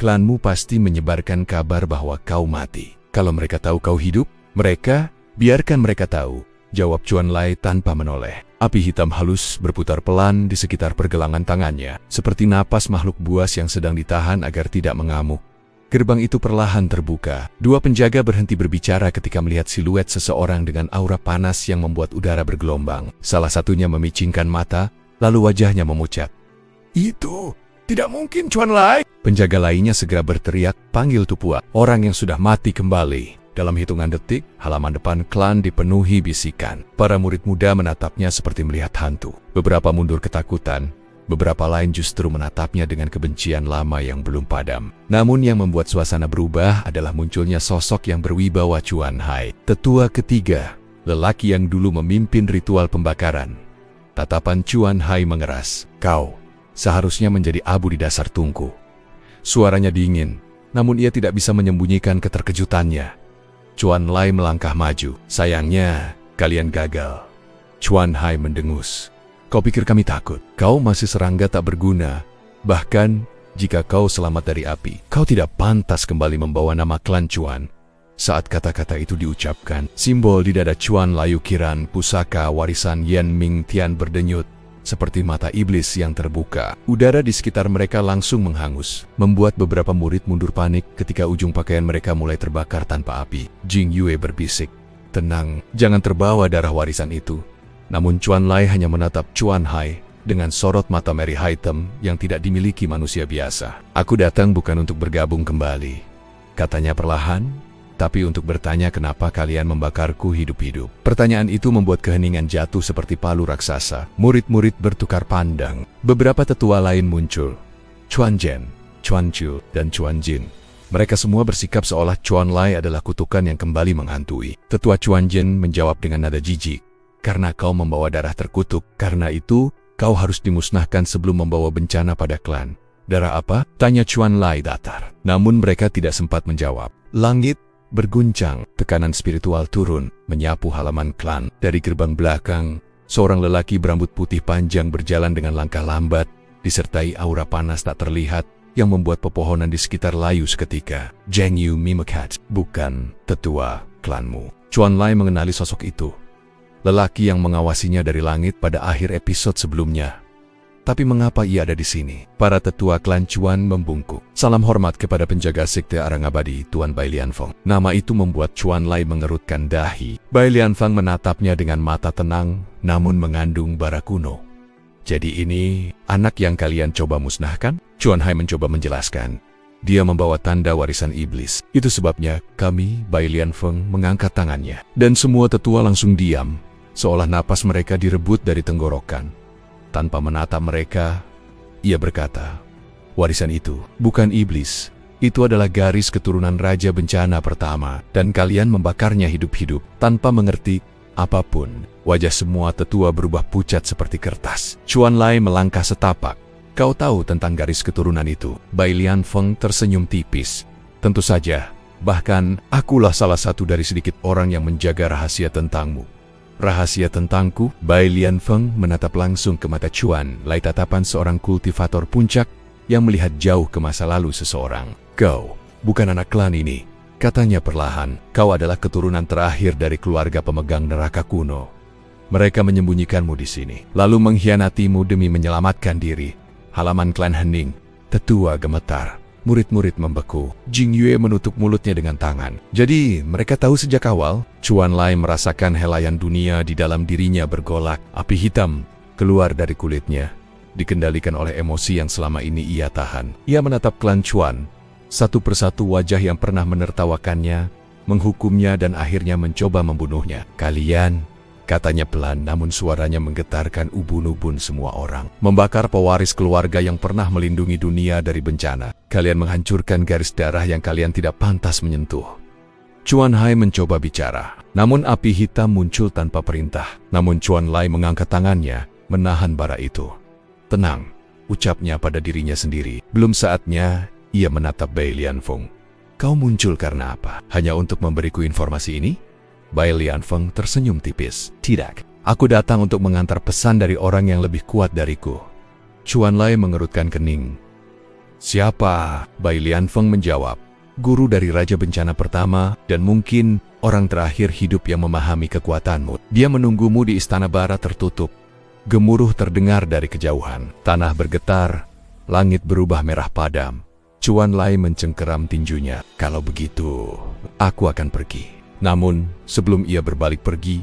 Klanmu pasti menyebarkan kabar bahwa kau mati. Kalau mereka tahu kau hidup, biarkan mereka tahu, jawab Chuan Lai tanpa menoleh. Api hitam halus berputar pelan di sekitar pergelangan tangannya, seperti napas makhluk buas yang sedang ditahan agar tidak mengamuk. Gerbang itu perlahan terbuka. 2 penjaga berhenti berbicara ketika melihat siluet seseorang dengan aura panas yang membuat udara bergelombang. Salah satunya memicingkan mata, lalu wajahnya memucat. Itu tidak mungkin, Chuan Lai. Penjaga lainnya segera berteriak, panggil Tupua, orang yang sudah mati kembali. Dalam hitungan detik, halaman depan klan dipenuhi bisikan. Para murid muda menatapnya seperti melihat hantu. Beberapa mundur ketakutan. Beberapa lain justru menatapnya dengan kebencian lama yang belum padam. Namun yang membuat suasana berubah adalah munculnya sosok yang berwibawa Chuan Hai. Tetua ketiga, lelaki yang dulu memimpin ritual pembakaran. Tatapan Chuan Hai mengeras. Kau seharusnya menjadi abu di dasar tungku. Suaranya dingin, namun ia tidak bisa menyembunyikan keterkejutannya. Chuan Lai melangkah maju. Sayangnya, kalian gagal. Chuan Hai mendengus. Kau pikir kami takut? Kau masih serangga tak berguna. Bahkan, jika kau selamat dari api, kau tidak pantas kembali membawa nama klan Chuan. Saat kata-kata itu diucapkan, simbol di dada Chuan Lai, ukiran pusaka warisan Yan Mingtian berdenyut, seperti mata iblis yang terbuka. Udara di sekitar mereka langsung menghangus, membuat beberapa murid mundur panik ketika ujung pakaian mereka mulai terbakar tanpa api. Jing Yue berbisik, tenang, jangan terbawa darah warisan itu. Namun Chuan Lai hanya menatap Chuan Hai dengan sorot mata merah hitam yang tidak dimiliki manusia biasa. Aku datang bukan untuk bergabung kembali, katanya perlahan, tapi untuk bertanya kenapa kalian membakarku hidup-hidup. Pertanyaan itu membuat keheningan jatuh seperti palu raksasa. Murid-murid bertukar pandang. Beberapa tetua lain muncul. Chuan Zhen, Chuan Chu, dan Chuan Jin. Mereka semua bersikap seolah Chuan Lai adalah kutukan yang kembali menghantui. Tetua Chuan Jin menjawab dengan nada jijik. Karena kau membawa darah terkutuk, karena itu kau harus dimusnahkan sebelum membawa bencana pada klan. Darah apa? Tanya Chuan Lai datar. Namun mereka tidak sempat menjawab. Langit berguncang, tekanan spiritual turun, menyapu halaman klan. Dari gerbang belakang, seorang lelaki berambut putih panjang berjalan dengan langkah lambat, disertai aura panas tak terlihat, yang membuat pepohonan di sekitar layu seketika. Zheng Yu Mimikhat, bukan tetua klanmu. Chuan Lai mengenali sosok itu. Lelaki yang mengawasinya dari langit pada akhir episode sebelumnya. Tapi mengapa ia ada di sini? Para tetua klan Chuan membungkuk. Salam hormat kepada penjaga sekte Arang Abadi, Tuan Bai Lianfeng. Nama itu membuat Chuan Lai mengerutkan dahi. Bai Lianfeng menatapnya dengan mata tenang, namun mengandung bara kuno. Jadi ini anak yang kalian coba musnahkan? Chuan Hai mencoba menjelaskan. Dia membawa tanda warisan iblis. Itu sebabnya kami, Bai Lianfeng, mengangkat tangannya. Dan semua tetua langsung diam, seolah napas mereka direbut dari tenggorokan. Tanpa menatap mereka, ia berkata, warisan itu bukan iblis. Itu adalah garis keturunan Raja Bencana pertama, dan kalian membakarnya hidup-hidup tanpa mengerti apapun. Wajah semua tetua berubah pucat seperti kertas. Chuan Lai melangkah setapak. Kau tahu tentang garis keturunan itu? Bai Lianfeng tersenyum tipis. Tentu saja, bahkan akulah salah satu dari sedikit orang yang menjaga rahasia tentangmu. Rahasia tentangku? Bai Lianfeng menatap langsung ke mata Chuan Lai, tatapan seorang kultivator puncak yang melihat jauh ke masa lalu seseorang. Kau bukan anak klan ini, katanya perlahan. Kau adalah keturunan terakhir dari keluarga pemegang neraka kuno. Mereka menyembunyikanmu di sini, lalu mengkhianatimu demi menyelamatkan diri. Halaman klan hening, tetua gemetar. Murid-murid membeku. Jing Yue menutup mulutnya dengan tangan. Jadi, mereka tahu sejak awal. Chuan Lai merasakan helaian dunia di dalam dirinya bergolak. Api hitam keluar dari kulitnya, dikendalikan oleh emosi yang selama ini ia tahan. Ia menatap klan Chuan. Satu persatu wajah yang pernah menertawakannya, menghukumnya dan akhirnya mencoba membunuhnya. Kalian, katanya pelan namun suaranya menggetarkan ubun-ubun semua orang. Membakar pewaris keluarga yang pernah melindungi dunia dari bencana. Kalian menghancurkan garis darah yang kalian tidak pantas menyentuh. Chuan Hai mencoba bicara, namun api hitam muncul tanpa perintah. Namun Chuan Lai mengangkat tangannya, menahan bara itu. Tenang, ucapnya pada dirinya sendiri. Belum saatnya, ia menatap Bai Lianfeng. Kau muncul karena apa? Hanya untuk memberiku informasi ini? Bai Lianfeng tersenyum tipis. Tidak, aku datang untuk mengantar pesan dari orang yang lebih kuat dariku. Chuan Lai mengerutkan kening. Siapa? Bai Lianfeng menjawab. Guru dari Raja Bencana pertama, dan mungkin orang terakhir hidup yang memahami kekuatanmu. Dia menunggumu di istana bara tertutup. Gemuruh terdengar dari kejauhan. Tanah bergetar, langit berubah merah padam. Chuan Lai mencengkeram tinjunya. Kalau begitu, aku akan pergi. Namun, sebelum ia berbalik pergi,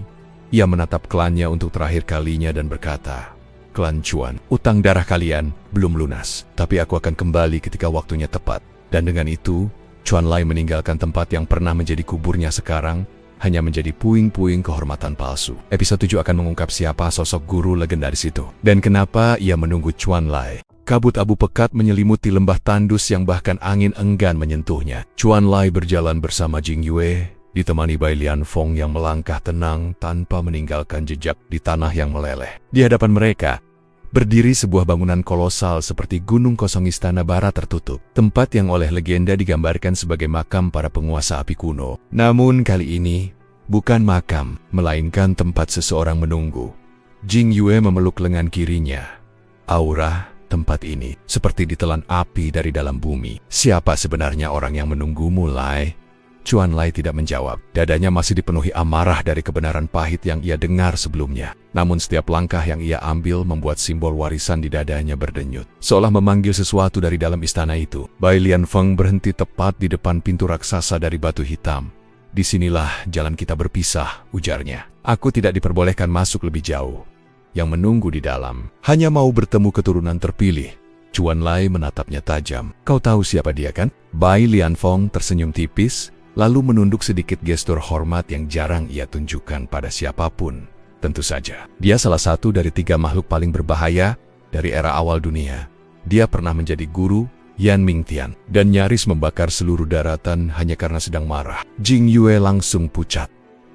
ia menatap klannya untuk terakhir kalinya dan berkata, Klan Chuan, utang darah kalian belum lunas, tapi aku akan kembali ketika waktunya tepat. Dan dengan itu, Chuan Lai meninggalkan tempat yang pernah menjadi kuburnya sekarang, hanya menjadi puing-puing kehormatan palsu. Episode 7 akan mengungkap siapa sosok guru legendaris itu, dan kenapa ia menunggu Chuan Lai. Kabut abu pekat menyelimuti lembah tandus yang bahkan angin enggan menyentuhnya. Chuan Lai berjalan bersama Jing Yue, ditemani Bai Lianfeng yang melangkah tenang tanpa meninggalkan jejak di tanah yang meleleh. Di hadapan mereka, berdiri sebuah bangunan kolosal seperti gunung kosong istana bara tertutup. Tempat yang oleh legenda digambarkan sebagai makam para penguasa api kuno. Namun kali ini, bukan makam, melainkan tempat seseorang menunggu. Jing Yue memeluk lengan kirinya. Aura tempat ini seperti ditelan api dari dalam bumi. Siapa sebenarnya orang yang menunggumu, Lai? Chuan Lai tidak menjawab. Dadanya masih dipenuhi amarah dari kebenaran pahit yang ia dengar sebelumnya. Namun setiap langkah yang ia ambil membuat simbol warisan di dadanya berdenyut. Seolah memanggil sesuatu dari dalam istana itu. Bai Lianfeng berhenti tepat di depan pintu raksasa dari batu hitam. Disinilah jalan kita berpisah, ujarnya. Aku tidak diperbolehkan masuk lebih jauh. Yang menunggu di dalam hanya mau bertemu keturunan terpilih. Chuan Lai menatapnya tajam. Kau tahu siapa dia kan? Bai Lianfeng tersenyum tipis. lalu menunduk sedikit, gestur hormat yang jarang ia tunjukkan pada siapapun. Tentu saja, dia salah satu dari 3 makhluk paling berbahaya dari era awal dunia. Dia pernah menjadi guru Yan Mingtian dan nyaris membakar seluruh daratan hanya karena sedang marah. Jing Yue langsung pucat.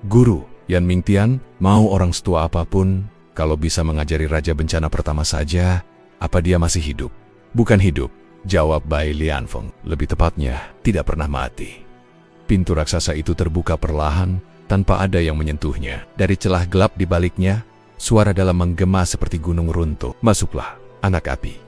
Guru Yan Mingtian, mau orang setua apapun, kalau bisa mengajari Raja Bencana pertama saja, apa dia masih hidup? Bukan hidup, jawab Bai Lianfeng. Lebih tepatnya, tidak pernah mati. Pintu raksasa itu terbuka perlahan, tanpa ada yang menyentuhnya. Dari celah gelap di baliknya, suara dalam menggema seperti gunung runtuh. Masuklah, anak api.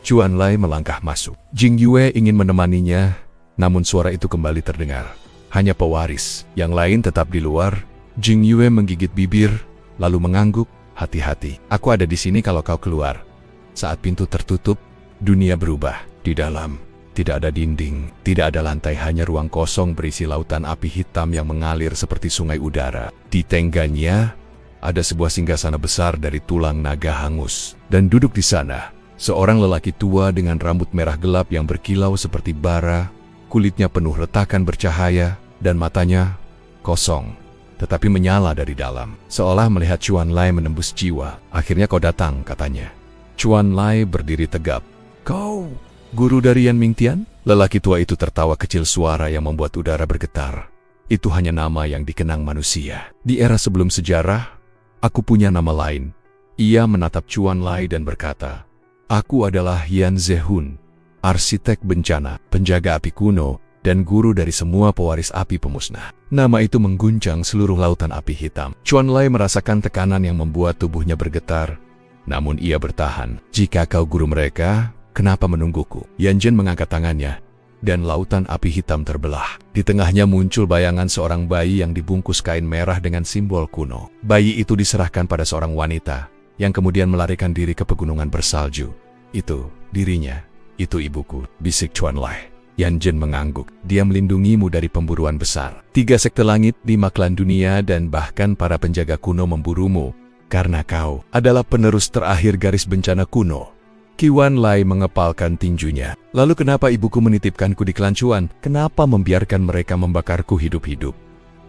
Chuan Lai melangkah masuk. Jing Yue ingin menemaninya, namun suara itu kembali terdengar. Hanya pewaris, yang lain tetap di luar. Jing Yue menggigit bibir, lalu mengangguk, hati-hati. Aku ada di sini kalau kau keluar. Saat pintu tertutup, dunia berubah. Di dalam, tidak ada dinding, tidak ada lantai, hanya ruang kosong berisi lautan api hitam yang mengalir seperti sungai udara. Di tengganya, ada sebuah singgasana besar dari tulang naga hangus. Dan duduk di sana, seorang lelaki tua dengan rambut merah gelap yang berkilau seperti bara, kulitnya penuh retakan bercahaya, dan matanya kosong, tetapi menyala dari dalam. Seolah melihat Chuan Lai menembus jiwa. Akhirnya kau datang, katanya. Chuan Lai berdiri tegap. Kau guru dari Yan Mingtian? Lelaki tua itu tertawa kecil, suara yang membuat udara bergetar. Itu hanya nama yang dikenang manusia. Di era sebelum sejarah, aku punya nama lain. Ia menatap Chuan Lai dan berkata, aku adalah Yan Zehun, arsitek bencana, penjaga api kuno, dan guru dari semua pewaris api pemusnah. Nama itu mengguncang seluruh lautan api hitam. Chuan Lai merasakan tekanan yang membuat tubuhnya bergetar. Namun ia bertahan. Jika kau guru mereka, kenapa menungguku? Yan Zhen mengangkat tangannya, dan lautan api hitam terbelah. Di tengahnya muncul bayangan seorang bayi yang dibungkus kain merah dengan simbol kuno. Bayi itu diserahkan pada seorang wanita, yang kemudian melarikan diri ke pegunungan bersalju. Itu dirinya, itu ibuku, bisik Chuan Lai. Yan Zhen mengangguk. Dia melindungimu dari pemburuan besar. 3 sekte langit, 5 klan dunia, dan bahkan para penjaga kuno memburumu. Karena kau adalah penerus terakhir garis bencana kuno. Qiwan Lai mengepalkan tinjunya. Lalu kenapa ibuku menitipkanku di klan Chuan? Kenapa membiarkan mereka membakarku hidup-hidup?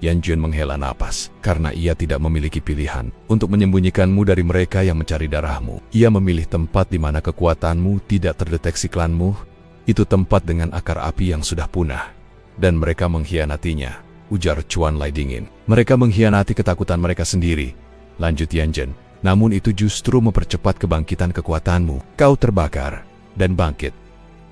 Yan Zhen menghela napas. Karena ia tidak memiliki pilihan untuk menyembunyikanmu dari mereka yang mencari darahmu. Ia memilih tempat di mana kekuatanmu tidak terdeteksi. Klanmu itu tempat dengan akar api yang sudah punah. Dan mereka mengkhianatinya, ujar Chuan Lai dingin. Mereka mengkhianati ketakutan mereka sendiri, lanjut Yan Zhen. Namun itu justru mempercepat kebangkitan kekuatanmu. Kau terbakar dan bangkit.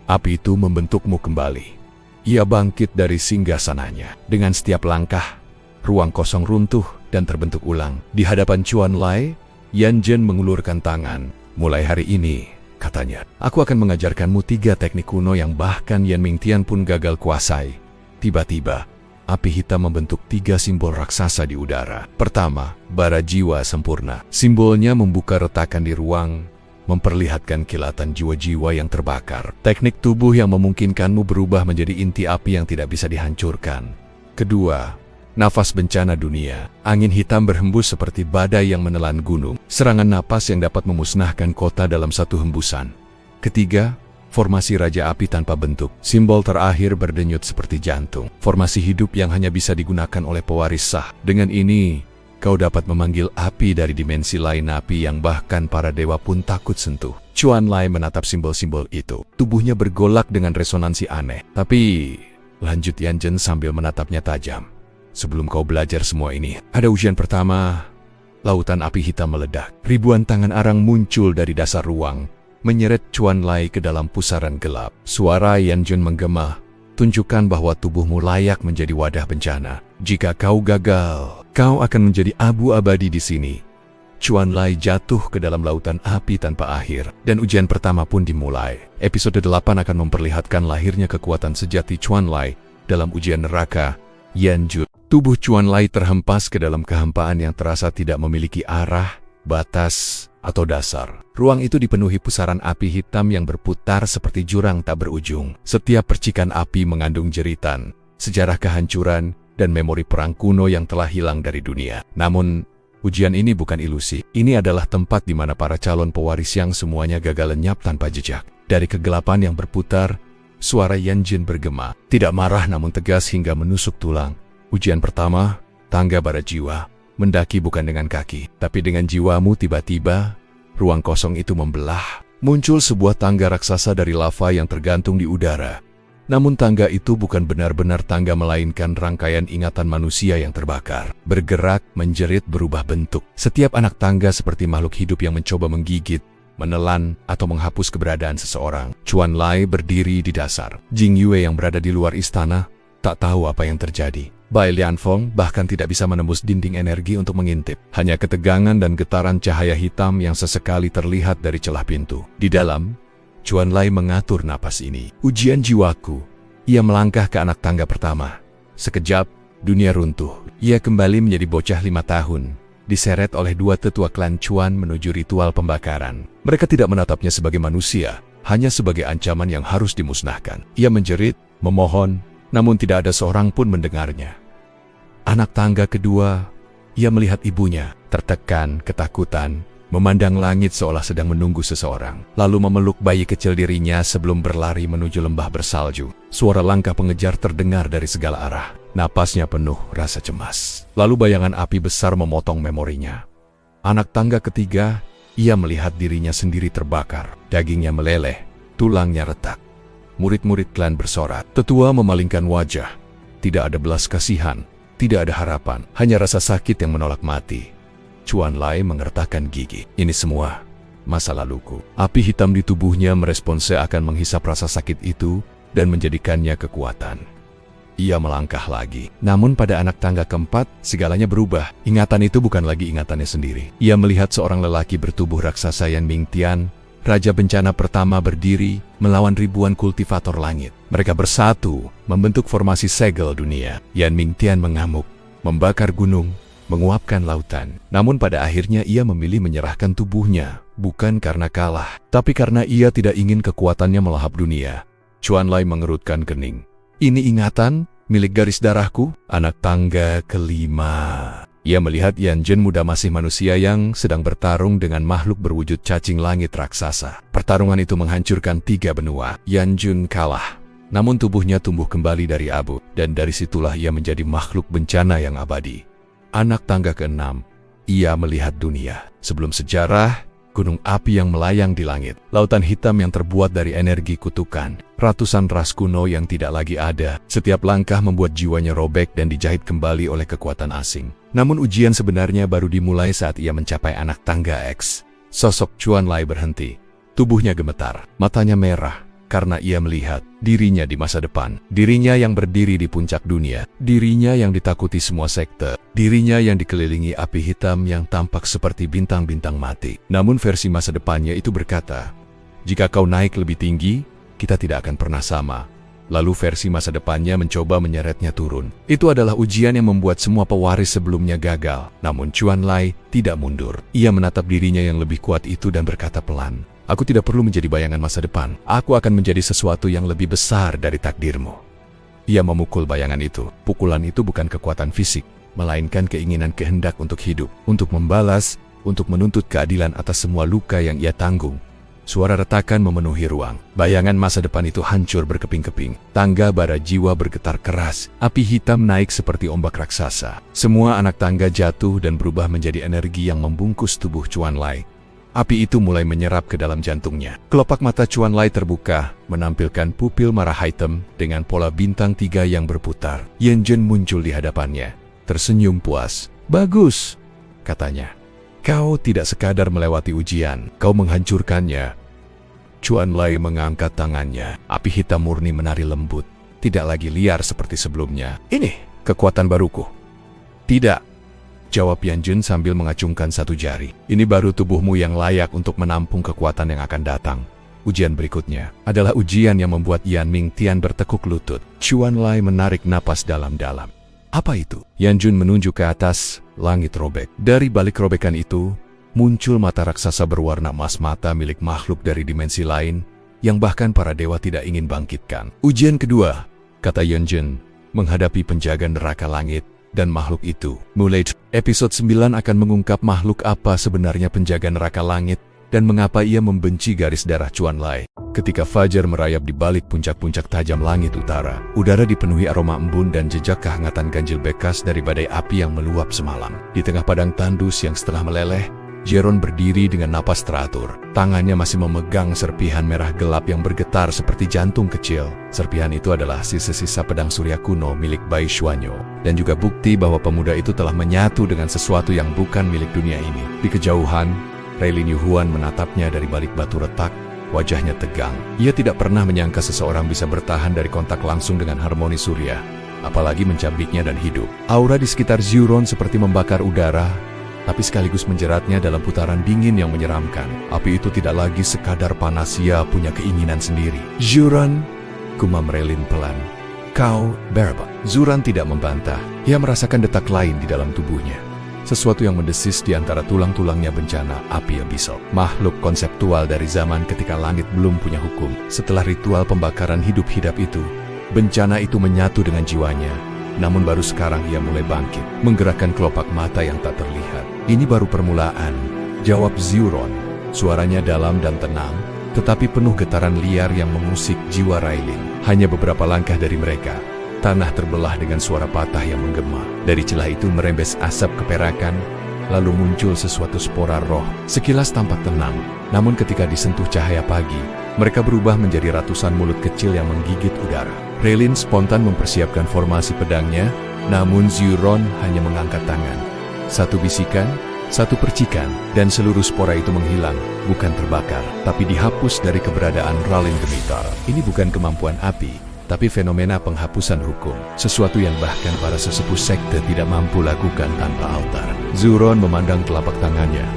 Api itu membentukmu kembali. Ia bangkit dari singgasananya. Dengan setiap langkah, ruang kosong runtuh dan terbentuk ulang. Di hadapan Chuan Lai, Yan Zhen mengulurkan tangan. Mulai hari ini, katanya, aku akan mengajarkanmu 3 teknik kuno yang bahkan Yan Mingtian pun gagal kuasai. Tiba-tiba, api hitam membentuk 3 simbol raksasa di udara. Pertama, bara jiwa sempurna. Simbolnya membuka retakan di ruang, memperlihatkan kilatan jiwa-jiwa yang terbakar. Teknik tubuh yang memungkinkanmu berubah menjadi inti api yang tidak bisa dihancurkan. Kedua, nafas bencana dunia. Angin hitam berhembus seperti badai yang menelan gunung. Serangan napas yang dapat memusnahkan kota dalam satu hembusan. Ketiga, formasi Raja Api tanpa bentuk. Simbol terakhir berdenyut seperti jantung. Formasi hidup yang hanya bisa digunakan oleh pewaris sah. Dengan ini, kau dapat memanggil api dari dimensi lain, api yang bahkan para dewa pun takut sentuh. Chuan Lai menatap simbol-simbol itu. Tubuhnya bergolak dengan resonansi aneh. Tapi, lanjut Yan Zhen sambil menatapnya tajam. Sebelum kau belajar semua ini, ada ujian pertama. Lautan api hitam meledak. Ribuan tangan arang muncul dari dasar ruang, menyeret Chuan Lai ke dalam pusaran gelap. Suara Yan Zhen menggema, tunjukkan bahwa tubuhmu layak menjadi wadah bencana. Jika kau gagal, kau akan menjadi abu abadi di sini. Chuan Lai jatuh ke dalam lautan api tanpa akhir, dan ujian pertama pun dimulai. Episode 8 akan memperlihatkan lahirnya kekuatan sejati Chuan Lai dalam ujian neraka Yan Zhen. Tubuh Chuan Lai terhempas ke dalam kehampaan yang terasa tidak memiliki arah, batas, atau dasar. Ruang itu dipenuhi pusaran api hitam yang berputar seperti jurang tak berujung. Setiap percikan api mengandung jeritan, sejarah kehancuran, dan memori perang kuno yang telah hilang dari dunia. Namun, ujian ini bukan ilusi. Ini adalah tempat di mana para calon pewaris yang semuanya gagal lenyap tanpa jejak. Dari kegelapan yang berputar, Suara Yanjin bergema, tidak marah namun tegas hingga menusuk tulang. Ujian pertama, tangga bara jiwa. Mendaki bukan dengan kaki, tapi dengan jiwamu. Tiba-tiba, ruang kosong itu membelah. Muncul sebuah tangga raksasa dari lava yang tergantung di udara. Namun tangga itu bukan benar-benar tangga melainkan rangkaian ingatan manusia yang terbakar. Bergerak, menjerit, berubah bentuk. Setiap anak tangga seperti makhluk hidup yang mencoba menggigit, menelan, atau menghapus keberadaan seseorang. Chuan Lai berdiri di dasar. Jing Yue yang berada di luar istana tak tahu apa yang terjadi. Bai Lianfeng bahkan tidak bisa menembus dinding energi untuk mengintip. Hanya ketegangan dan getaran cahaya hitam yang sesekali terlihat dari celah pintu. Di dalam, Chuan Lai mengatur napas ini. Ujian jiwaku. Ia melangkah ke anak tangga pertama. Sekejap, dunia runtuh. Ia kembali menjadi bocah 5 tahun. Diseret oleh 2 tetua klan Chuan menuju ritual pembakaran. Mereka tidak menatapnya sebagai manusia, hanya sebagai ancaman yang harus dimusnahkan. Ia menjerit, memohon, namun tidak ada seorang pun mendengarnya. Anak tangga kedua, ia melihat ibunya, tertekan, ketakutan, memandang langit seolah sedang menunggu seseorang. Lalu memeluk bayi kecil dirinya sebelum berlari menuju lembah bersalju. Suara langkah pengejar terdengar dari segala arah. Napasnya penuh rasa cemas. Lalu bayangan api besar memotong memorinya. Anak tangga ketiga, ia melihat dirinya sendiri terbakar. Dagingnya meleleh, tulangnya retak. Murid-murid klan bersorak. Tetua memalingkan wajah. Tidak ada belas kasihan, tidak ada harapan, hanya rasa sakit yang menolak mati. Chuan Lai mengertakkan gigi. Ini semua masa laluku. Api hitam di tubuhnya merespon seakan menghisap rasa sakit itu dan menjadikannya kekuatan. Ia melangkah lagi. Namun pada anak tangga keempat, segalanya berubah. Ingatan itu bukan lagi ingatannya sendiri. Ia melihat seorang lelaki bertubuh raksasa Yan Mingtian, Raja Bencana pertama berdiri melawan ribuan kultivator langit. Mereka bersatu, membentuk formasi segel dunia. Yan Mingtian mengamuk, membakar gunung, menguapkan lautan. Namun pada akhirnya ia memilih menyerahkan tubuhnya, bukan karena kalah, tapi karena ia tidak ingin kekuatannya melahap dunia. Chuan Lai mengerutkan kening. Ini ingatan milik garis darahku? Anak tangga kelima. Ia melihat Yanjin muda masih manusia yang sedang bertarung dengan makhluk berwujud cacing langit raksasa. Pertarungan itu menghancurkan 3 benua. Yanjin kalah. Namun tubuhnya tumbuh kembali dari abu, dan dari situlah ia menjadi makhluk bencana yang abadi. Anak tangga ke-6, ia melihat dunia. Sebelum sejarah, gunung api yang melayang di langit, lautan hitam yang terbuat dari energi kutukan, ratusan ras kuno yang tidak lagi ada. Setiap langkah membuat jiwanya robek dan dijahit kembali oleh kekuatan asing. Namun ujian sebenarnya baru dimulai saat ia mencapai anak tangga X. Sosok Chuan Lai berhenti. Tubuhnya gemetar, matanya merah, karena ia melihat dirinya di masa depan. Dirinya yang berdiri di puncak dunia. Dirinya yang ditakuti semua sekte. Dirinya yang dikelilingi api hitam yang tampak seperti bintang-bintang mati. Namun versi masa depannya itu berkata, jika kau naik lebih tinggi, kita tidak akan pernah sama. Lalu versi masa depannya mencoba menyeretnya turun. Itu adalah ujian yang membuat semua pewaris sebelumnya gagal. Namun Chuan Lai tidak mundur. Ia menatap dirinya yang lebih kuat itu dan berkata pelan, aku tidak perlu menjadi bayangan masa depan. Aku akan menjadi sesuatu yang lebih besar dari takdirmu. Ia memukul bayangan itu. Pukulan itu bukan kekuatan fisik, melainkan keinginan kehendak untuk hidup, untuk membalas, untuk menuntut keadilan atas semua luka yang ia tanggung. Suara retakan memenuhi ruang. Bayangan masa depan itu hancur berkeping-keping. Tangga bara jiwa bergetar keras. Api hitam naik seperti ombak raksasa. Semua anak tangga jatuh dan berubah menjadi energi yang membungkus tubuh Chuan Lai. Api itu mulai menyerap ke dalam jantungnya. Kelopak mata Chuan Lai terbuka, menampilkan pupil merah hitam dengan pola bintang 3 yang berputar. Yanjin muncul di hadapannya, tersenyum puas. Bagus, katanya. Kau tidak sekadar melewati ujian, kau menghancurkannya. Chuan Lai mengangkat tangannya. Api hitam murni menari lembut, tidak lagi liar seperti sebelumnya. Ini kekuatan baruku. Tidak, jawab Yanjin sambil mengacungkan satu jari. Ini baru tubuhmu yang layak untuk menampung kekuatan yang akan datang. Ujian berikutnya adalah ujian yang membuat Yan Mingtian bertekuk lutut. Chuan Lai menarik napas dalam-dalam. Apa itu? Yanjun menunjuk ke atas. Langit robek. Dari balik robekan itu, muncul mata raksasa berwarna emas, mata milik makhluk dari dimensi lain, yang bahkan para dewa tidak ingin bangkitkan. Ujian kedua, kata Yanjun, menghadapi penjaga neraka langit dan makhluk itu. Mulai episode 9 akan mengungkap makhluk apa sebenarnya penjaga neraka langit dan mengapa ia membenci garis darah Chuan Lai. Ketika fajar merayap di balik puncak-puncak tajam langit utara, udara dipenuhi aroma embun dan jejak kehangatan ganjil bekas dari badai api yang meluap semalam. Di tengah padang tandus yang setengah meleleh, Jeron berdiri dengan napas teratur. Tangannya masih memegang serpihan merah gelap yang bergetar seperti jantung kecil. Serpihan itu adalah sisa-sisa pedang surya kuno milik Bai Xuanyo, dan juga bukti bahwa pemuda itu telah menyatu dengan sesuatu yang bukan milik dunia ini. Di kejauhan, Railin Yuhuan menatapnya dari balik batu retak, wajahnya tegang. Ia tidak pernah menyangka seseorang bisa bertahan dari kontak langsung dengan harmoni surya, apalagi mencabiknya dan hidup. Aura di sekitar Ziuron seperti membakar udara, tapi sekaligus menjeratnya dalam putaran dingin yang menyeramkan. Api itu tidak lagi sekadar panas, ia punya keinginan sendiri. Ziuron, gumam Railin pelan. Kau, Berba. Zuran tidak membantah. Ia merasakan detak lain di dalam tubuhnya. Sesuatu yang mendesis di antara tulang-tulangnya. Bencana api abyssal. Makhluk konseptual dari zaman ketika langit belum punya hukum. Setelah ritual pembakaran hidup-hidup itu, bencana itu menyatu dengan jiwanya. Namun baru sekarang ia mulai bangkit, menggerakkan kelopak mata yang tak terlihat. Ini baru permulaan, jawab Ziuron. Suaranya dalam dan tenang, tetapi penuh getaran liar yang mengusik jiwa Railin. Hanya beberapa langkah dari mereka, tanah terbelah dengan suara patah yang menggema. Dari celah itu merembes asap keperakan, lalu muncul sesuatu spora roh. Sekilas tampak tenang, namun ketika disentuh cahaya pagi, mereka berubah menjadi ratusan mulut kecil yang menggigit udara. Railin spontan mempersiapkan formasi pedangnya, namun Ziuron hanya mengangkat tangan. Satu bisikan, satu percikan, dan seluruh spora itu menghilang, bukan terbakar, tapi dihapus dari keberadaan Ralin Gemitar. Ini bukan kemampuan api, tapi fenomena penghapusan hukum, sesuatu yang bahkan para sesepuh sekte tidak mampu lakukan tanpa altar. Ziuron memandang telapak tangannya,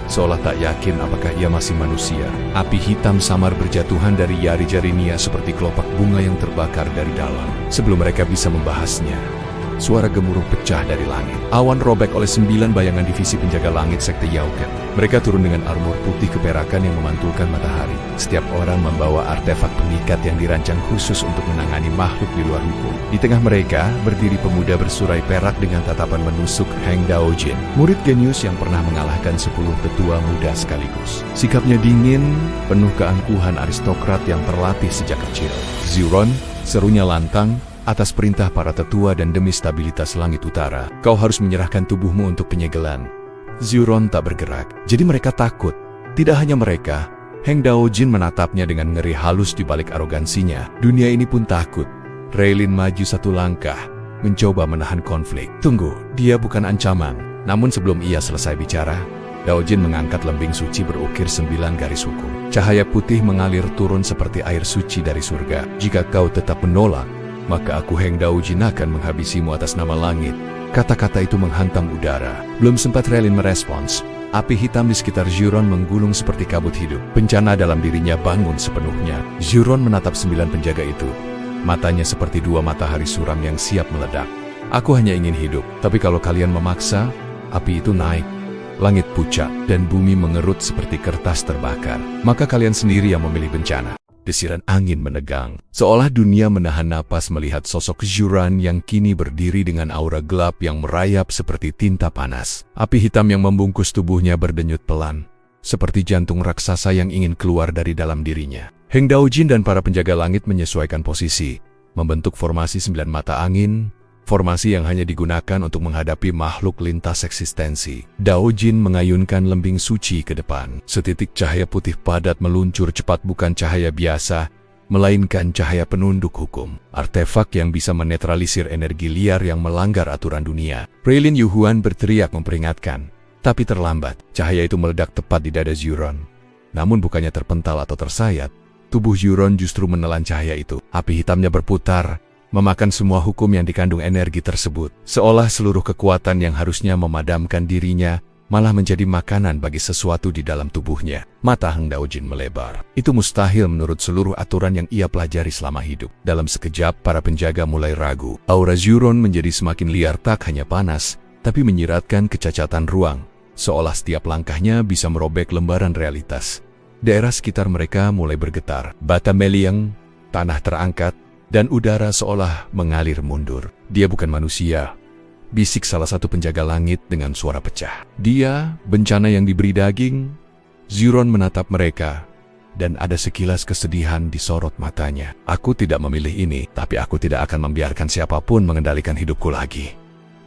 seolah tak yakin apakah ia masih manusia. Api hitam samar berjatuhan dari jari-jari Nia seperti kelopak bunga yang terbakar dari dalam. Sebelum mereka bisa membahasnya, suara gemuruh pecah dari langit. Awan robek oleh 9 bayangan divisi penjaga langit sekte Yauken. Mereka turun dengan armor putih keperakan yang memantulkan matahari. Setiap orang membawa artefak pengikat yang dirancang khusus untuk menangani makhluk di luar hukum. Di tengah mereka, berdiri pemuda bersurai perak dengan tatapan menusuk Heng Daojin, murid genius yang pernah mengalahkan 10 tetua muda sekaligus. Sikapnya dingin, penuh keangkuhan aristokrat yang terlatih sejak kecil. Ziuron, serunya lantang, atas perintah para tetua dan demi stabilitas langit utara, kau harus menyerahkan tubuhmu untuk penyegelan. Ziuron tak bergerak, jadi mereka takut. Tidak hanya mereka, Heng Daojin menatapnya dengan ngeri halus di balik arogansinya. Dunia ini pun takut. Railin maju satu langkah, mencoba menahan konflik. Tunggu, dia bukan ancaman. Namun sebelum ia selesai bicara, Daojin mengangkat lembing suci berukir 9 garis hukum. Cahaya putih mengalir turun seperti air suci dari surga. Jika kau tetap menolak, maka aku Heng Daojin akan menghabisimu atas nama langit. Kata-kata itu menghantam udara. Belum sempat Railin merespons, api hitam di sekitar Ziuron menggulung seperti kabut hidup. Bencana dalam dirinya bangun sepenuhnya. Ziuron menatap 9 penjaga itu. Matanya seperti 2 matahari suram yang siap meledak. Aku hanya ingin hidup, tapi kalau kalian memaksa, api itu naik. Langit pucat dan bumi mengerut seperti kertas terbakar. Maka kalian sendiri yang memilih bencana. Desiran angin menegang, seolah dunia menahan napas melihat sosok Ziuron yang kini berdiri dengan aura gelap yang merayap seperti tinta panas. Api hitam yang membungkus tubuhnya berdenyut pelan, seperti jantung raksasa yang ingin keluar dari dalam dirinya. Heng Daojin dan para penjaga langit menyesuaikan posisi, membentuk formasi 9 mata angin, formasi yang hanya digunakan untuk menghadapi makhluk lintas eksistensi. Daojin mengayunkan lembing suci ke depan. Setitik cahaya putih padat meluncur cepat, bukan cahaya biasa, melainkan cahaya penunduk hukum. Artefak yang bisa menetralisir energi liar yang melanggar aturan dunia. Railin Yuhuan berteriak memperingatkan, tapi terlambat. Cahaya itu meledak tepat di dada Ziuron. Namun bukannya terpental atau tersayat, tubuh Ziuron justru menelan cahaya itu. Api hitamnya berputar, memakan semua hukum yang dikandung energi tersebut. Seolah seluruh kekuatan yang harusnya memadamkan dirinya, malah menjadi makanan bagi sesuatu di dalam tubuhnya. Mata Heng Daojin melebar. Itu mustahil menurut seluruh aturan yang ia pelajari selama hidup. Dalam sekejap, para penjaga mulai ragu. Aura Ziuron menjadi semakin liar, tak hanya panas, tapi menyiratkan kecacatan ruang. Seolah setiap langkahnya bisa merobek lembaran realitas. Daerah sekitar mereka mulai bergetar. Bata meliang, tanah terangkat, dan udara seolah mengalir mundur. Dia bukan manusia, bisik salah satu penjaga langit dengan suara pecah. Dia, bencana yang diberi daging. Ziron menatap mereka, dan ada sekilas kesedihan di sorot matanya. Aku tidak memilih ini, tapi aku tidak akan membiarkan siapapun mengendalikan hidupku lagi.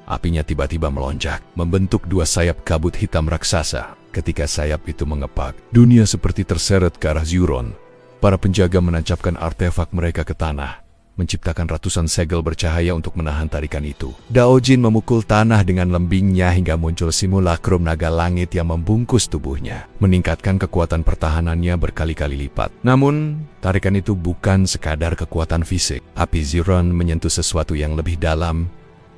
Apinya tiba-tiba melonjak, membentuk dua sayap kabut hitam raksasa. Ketika sayap itu mengepak, dunia seperti terseret ke arah Ziron. Para penjaga menancapkan artefak mereka ke tanah, menciptakan ratusan segel bercahaya untuk menahan tarikan itu. Daojin memukul tanah dengan lembingnya hingga muncul simulakrum naga langit yang membungkus tubuhnya, meningkatkan kekuatan pertahanannya berkali-kali lipat. Namun, tarikan itu bukan sekadar kekuatan fisik. Api Ziron menyentuh sesuatu yang lebih dalam,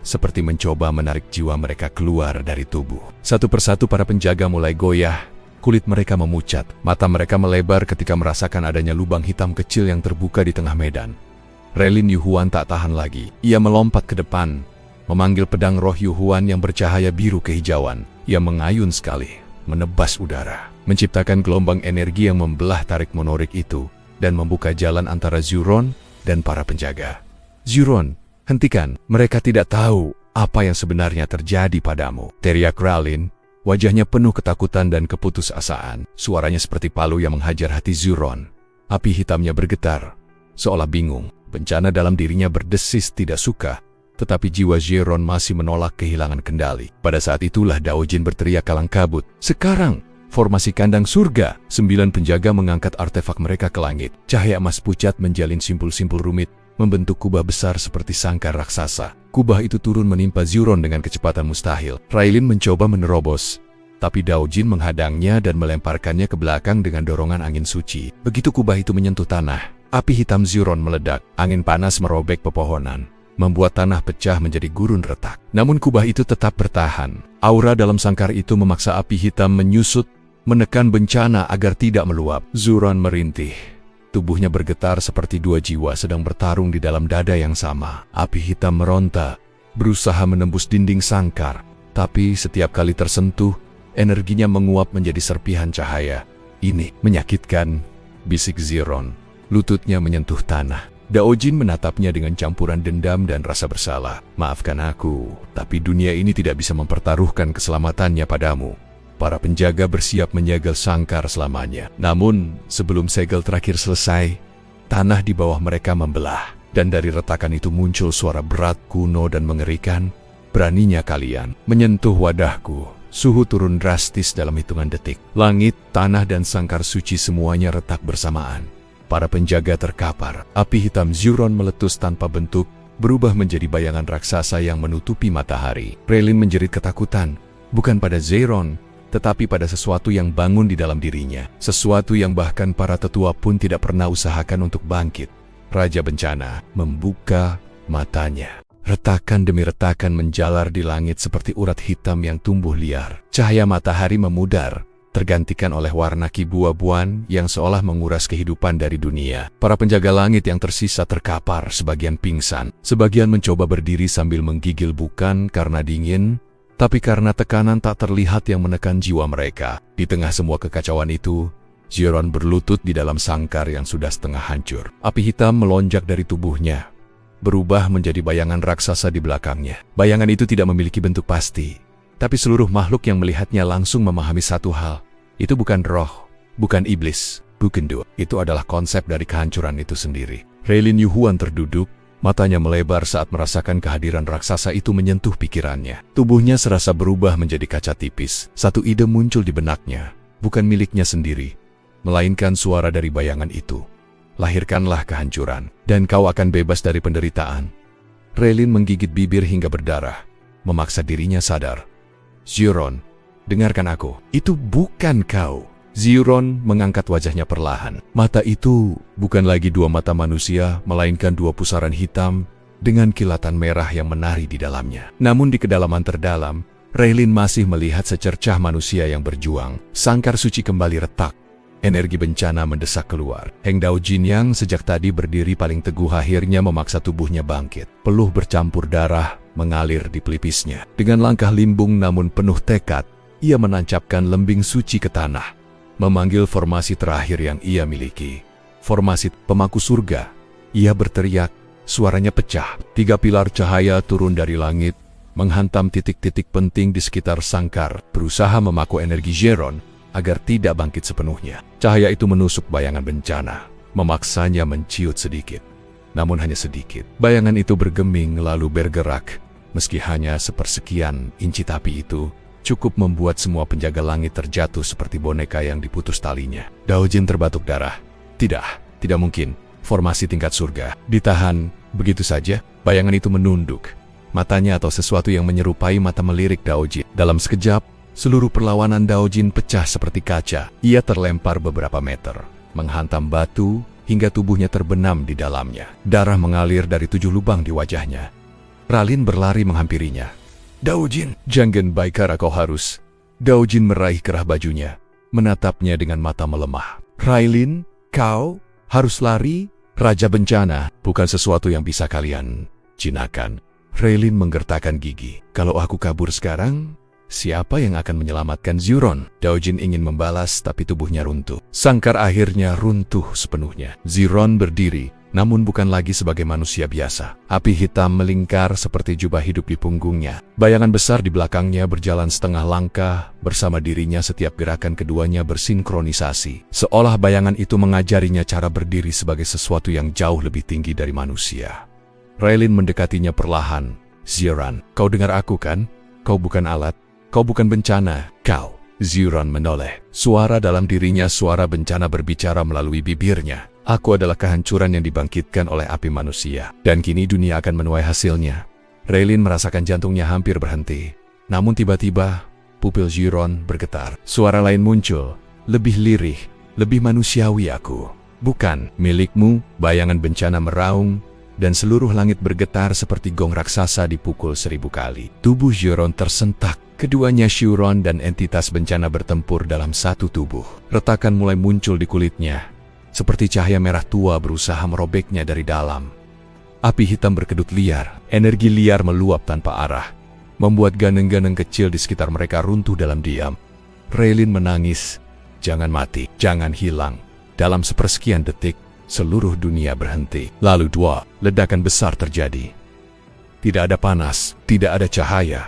seperti mencoba menarik jiwa mereka keluar dari tubuh. Satu persatu para penjaga mulai goyah, kulit mereka memucat, mata mereka melebar ketika merasakan adanya lubang hitam kecil yang terbuka di tengah medan. Railin Yuhuan tak tahan lagi. Ia melompat ke depan, memanggil pedang roh Yuhuan yang bercahaya biru kehijauan. Ia mengayun sekali, menebas udara, menciptakan gelombang energi yang membelah tarik monorik itu, dan membuka jalan antara Ziron dan para penjaga. Ziron, hentikan, mereka tidak tahu apa yang sebenarnya terjadi padamu, teriak Railin, wajahnya penuh ketakutan dan keputusasaan. Suaranya seperti palu yang menghajar hati Ziron. Api hitamnya bergetar, seolah bingung. Bencana dalam dirinya berdesis tidak suka, tetapi jiwa Ziron masih menolak kehilangan kendali. Pada saat itulah Daojin berteriak kalang kabut, "Sekarang, formasi kandang surga!" 9 penjaga mengangkat artefak mereka ke langit. Cahaya emas pucat menjalin simpul-simpul rumit, membentuk kubah besar seperti sangkar raksasa. Kubah itu turun menimpa Ziron dengan kecepatan mustahil. Railin mencoba menerobos, tapi Daojin menghadangnya dan melemparkannya ke belakang dengan dorongan angin suci. Begitu kubah itu menyentuh tanah, api hitam Ziron meledak. Angin panas merobek pepohonan, membuat tanah pecah menjadi gurun retak. Namun kubah itu tetap bertahan. Aura dalam sangkar itu memaksa api hitam menyusut, menekan bencana agar tidak meluap. Ziron merintih. Tubuhnya bergetar seperti dua jiwa sedang bertarung di dalam dada yang sama. Api hitam meronta, berusaha menembus dinding sangkar. Tapi setiap kali tersentuh, energinya menguap menjadi serpihan cahaya. "Ini menyakitkan," bisik Ziron. Lututnya menyentuh tanah. Daojin menatapnya dengan campuran dendam dan rasa bersalah. "Maafkan aku, tapi dunia ini tidak bisa mempertaruhkan keselamatannya padamu." Para penjaga bersiap menyegel sangkar selamanya. Namun, sebelum segel terakhir selesai, tanah di bawah mereka membelah. Dan dari retakan itu muncul suara berat, kuno, dan mengerikan. "Beraninya kalian menyentuh wadahku." Suhu turun drastis dalam hitungan detik. Langit, tanah, dan sangkar suci semuanya retak bersamaan. Para penjaga terkapar. Api hitam Ziron meletus tanpa bentuk, berubah menjadi bayangan raksasa yang menutupi matahari. Railin menjerit ketakutan, bukan pada Ziron, tetapi pada sesuatu yang bangun di dalam dirinya. Sesuatu yang bahkan para tetua pun tidak pernah usahakan untuk bangkit. Raja Bencana membuka matanya. Retakan demi retakan menjalar di langit seperti urat hitam yang tumbuh liar. Cahaya matahari memudar, tergantikan oleh warna kibu-abuan yang seolah menguras kehidupan dari dunia. Para penjaga langit yang tersisa terkapar, sebagian pingsan, sebagian mencoba berdiri sambil menggigil bukan karena dingin, tapi karena tekanan tak terlihat yang menekan jiwa mereka. Di tengah semua kekacauan itu, Ziron berlutut di dalam sangkar yang sudah setengah hancur. Api hitam melonjak dari tubuhnya, berubah menjadi bayangan raksasa di belakangnya. Bayangan itu tidak memiliki bentuk pasti, tapi seluruh makhluk yang melihatnya langsung memahami satu hal. Itu bukan roh, bukan iblis, bukan dua. Itu adalah konsep dari kehancuran itu sendiri. Railin Yuhuan terduduk, matanya melebar saat merasakan kehadiran raksasa itu menyentuh pikirannya. Tubuhnya serasa berubah menjadi kaca tipis. Satu ide muncul di benaknya, bukan miliknya sendiri, melainkan suara dari bayangan itu. "Lahirkanlah kehancuran, dan kau akan bebas dari penderitaan." Railin menggigit bibir hingga berdarah, memaksa dirinya sadar. "Ziron, dengarkan aku, itu bukan kau." Ziron mengangkat wajahnya perlahan. Mata itu bukan lagi dua mata manusia, melainkan dua pusaran hitam dengan kilatan merah yang menari di dalamnya. Namun di kedalaman terdalam, Railin masih melihat secercah manusia yang berjuang. Sangkar suci kembali retak. Energi bencana mendesak keluar. Heng Daojin yang sejak tadi berdiri paling teguh akhirnya memaksa tubuhnya bangkit. Peluh bercampur darah mengalir di pelipisnya. Dengan langkah limbung namun penuh tekad, ia menancapkan lembing suci ke tanah, memanggil formasi terakhir yang ia miliki. Formasi pemaku surga. Ia berteriak, suaranya pecah. 3 pilar cahaya turun dari langit, menghantam titik-titik penting di sekitar sangkar. Berusaha memaku energi Ziron, agar tidak bangkit sepenuhnya. Cahaya itu menusuk bayangan bencana, memaksanya menciut sedikit. Namun hanya sedikit. Bayangan itu bergeming lalu bergerak. Meski hanya sepersekian inci, tapi itu cukup membuat semua penjaga langit terjatuh seperti boneka yang diputus talinya. Daojin terbatuk darah. Tidak mungkin. Formasi tingkat surga. Ditahan begitu saja. Bayangan itu menunduk. Matanya atau sesuatu yang menyerupai mata melirik Daojin. Dalam sekejap, seluruh perlawanan Daojin pecah seperti kaca. Ia terlempar beberapa meter, menghantam batu hingga tubuhnya terbenam di dalamnya. Darah mengalir dari 7 lubang di wajahnya. Ralin berlari menghampirinya. Daojin, jangan baikara kau harus. Daojin meraih kerah bajunya, menatapnya dengan mata melemah. Railin, kau harus lari. Raja Bencana bukan sesuatu yang bisa kalian jinakan. Railin menggertakkan gigi. Kalau aku kabur sekarang, siapa yang akan menyelamatkan Ziron? Daojin ingin membalas, tapi tubuhnya runtuh. Sangkar akhirnya runtuh sepenuhnya. Ziron berdiri, namun bukan lagi sebagai manusia biasa. Api hitam melingkar seperti jubah hidup di punggungnya. Bayangan besar di belakangnya berjalan setengah langkah bersama dirinya. Setiap gerakan keduanya bersinkronisasi, seolah bayangan itu mengajarinya cara berdiri sebagai sesuatu yang jauh lebih tinggi dari manusia. Railin mendekatinya perlahan. Ziron, kau dengar aku kan? Kau bukan alat. Kau bukan bencana, kau. Ziron menoleh. Suara dalam dirinya, suara bencana berbicara melalui bibirnya. Aku adalah kehancuran yang dibangkitkan oleh api manusia. Dan kini dunia akan menuai hasilnya. Railin merasakan jantungnya hampir berhenti. Namun tiba-tiba, pupil Ziron bergetar. Suara lain muncul. Lebih lirih, lebih manusiawi aku. Bukan milikmu. Bayangan bencana meraung, dan seluruh langit bergetar seperti gong raksasa dipukul 1000 kali. Tubuh Ziron tersentak. Keduanya, Shuron dan entitas bencana, bertempur dalam satu tubuh. Retakan mulai muncul di kulitnya, seperti cahaya merah tua berusaha merobeknya dari dalam. Api hitam berkedut liar. Energi liar meluap tanpa arah, membuat ganeng-ganeng kecil di sekitar mereka runtuh dalam diam. Railin menangis. Jangan mati, jangan hilang. Dalam sepersekian detik, seluruh dunia berhenti. Lalu 2 ledakan besar terjadi. Tidak ada panas, tidak ada cahaya,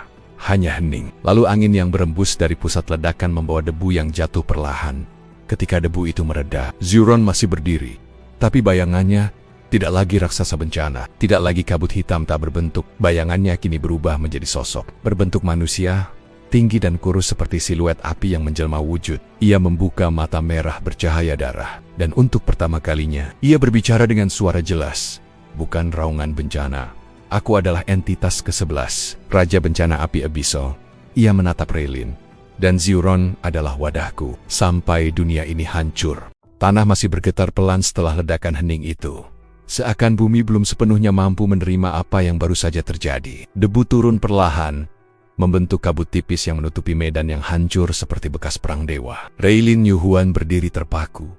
hanya hening. Lalu angin yang berembus dari pusat ledakan membawa debu yang jatuh perlahan. Ketika debu itu mereda, Ziron masih berdiri. Tapi bayangannya tidak lagi raksasa bencana, tidak lagi kabut hitam tak berbentuk. Bayangannya kini berubah menjadi sosok berbentuk manusia, tinggi dan kurus seperti siluet api yang menjelma wujud. Ia membuka mata merah bercahaya darah. Dan untuk pertama kalinya, ia berbicara dengan suara jelas. Bukan raungan bencana. Aku adalah entitas ke-11, Raja Bencana Api Abyssal. Ia menatap Railin. Dan Ziron adalah wadahku. Sampai dunia ini hancur. Tanah masih bergetar pelan setelah ledakan hening itu. Seakan bumi belum sepenuhnya mampu menerima apa yang baru saja terjadi. Debu turun perlahan, membentuk kabut tipis yang menutupi medan yang hancur seperti bekas perang dewa. Railin Yuhuan berdiri terpaku.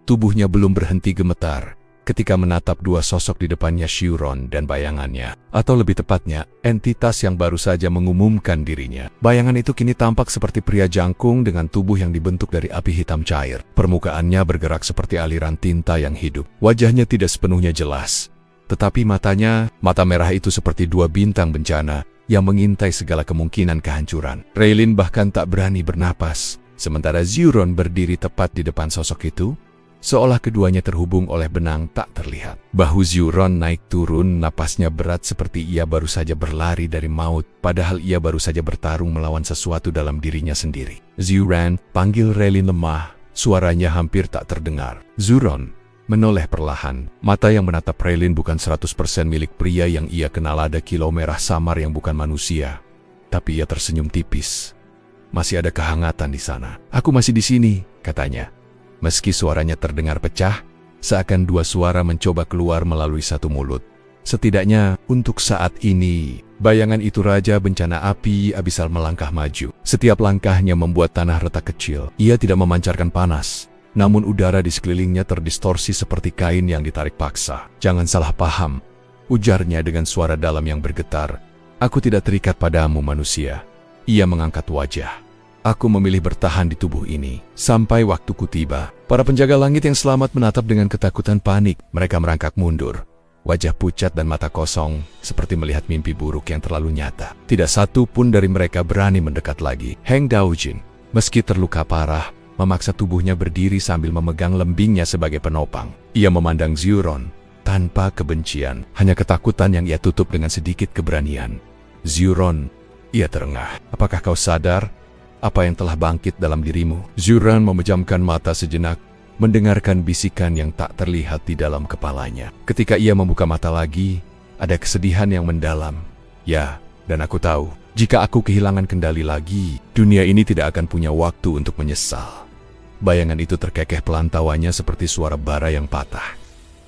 Tubuhnya belum berhenti gemetar ketika menatap 2 sosok di depannya, Shuron dan bayangannya. Atau lebih tepatnya, entitas yang baru saja mengumumkan dirinya. Bayangan itu kini tampak seperti pria jangkung dengan tubuh yang dibentuk dari api hitam cair. Permukaannya bergerak seperti aliran tinta yang hidup. Wajahnya tidak sepenuhnya jelas, tetapi matanya, mata merah itu seperti 2 bintang bencana yang mengintai segala kemungkinan kehancuran. Railin bahkan tak berani bernapas, sementara Ziron berdiri tepat di depan sosok itu, seolah keduanya terhubung oleh benang tak terlihat. Bahu Ziron naik turun, napasnya berat seperti ia baru saja berlari dari maut, padahal ia baru saja bertarung melawan sesuatu dalam dirinya sendiri. Ziron, panggil Railin lemah, suaranya hampir tak terdengar. Ziron menoleh perlahan. Mata yang menatap Railin bukan 100% milik pria yang ia kenal. Ada kilau merah samar yang bukan manusia. Tapi ia tersenyum tipis. Masih ada kehangatan di sana. Aku masih di sini, katanya. Meski suaranya terdengar pecah, seakan 2 suara mencoba keluar melalui satu mulut. Setidaknya, untuk saat ini, bayangan itu Raja Bencana Api Abyssal melangkah maju. Setiap langkahnya membuat tanah retak kecil. Ia tidak memancarkan panas, namun udara di sekelilingnya terdistorsi seperti kain yang ditarik paksa. Jangan salah paham, ujarnya dengan suara dalam yang bergetar. Aku tidak terikat padamu, manusia. Ia mengangkat wajah. Aku memilih bertahan di tubuh ini sampai waktuku tiba. Para penjaga langit yang selamat menatap dengan ketakutan panik. Mereka merangkak mundur. Wajah pucat dan mata kosong, seperti melihat mimpi buruk yang terlalu nyata. Tidak satu pun dari mereka berani mendekat lagi. Heng Daojin, meski terluka parah, memaksa tubuhnya berdiri sambil memegang lembingnya sebagai penopang. Ia memandang Zhuron tanpa kebencian, hanya ketakutan yang ia tutup dengan sedikit keberanian. Zhuron, ia terengah. Apakah kau sadar apa yang telah bangkit dalam dirimu? Zhuron memejamkan mata sejenak, mendengarkan bisikan yang tak terlihat di dalam kepalanya. Ketika ia membuka mata lagi, ada kesedihan yang mendalam. Ya, dan aku tahu, jika aku kehilangan kendali lagi, dunia ini tidak akan punya waktu untuk menyesal. Bayangan itu terkekeh pelan tawanya seperti suara bara yang patah.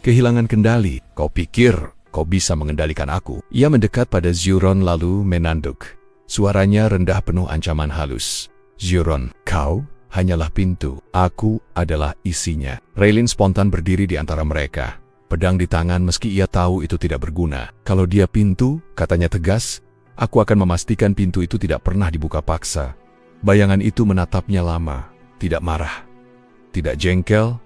Kehilangan kendali, kau pikir kau bisa mengendalikan aku? Ia mendekat pada Zhuron lalu menanduk. Suaranya rendah penuh ancaman halus. Zhuron, kau hanyalah pintu. Aku adalah isinya. Raylin spontan berdiri di antara mereka. Pedang di tangan meski ia tahu itu tidak berguna. Kalau dia pintu, katanya tegas, aku akan memastikan pintu itu tidak pernah dibuka paksa. Bayangan itu menatapnya lama. Tidak marah, tidak jengkel,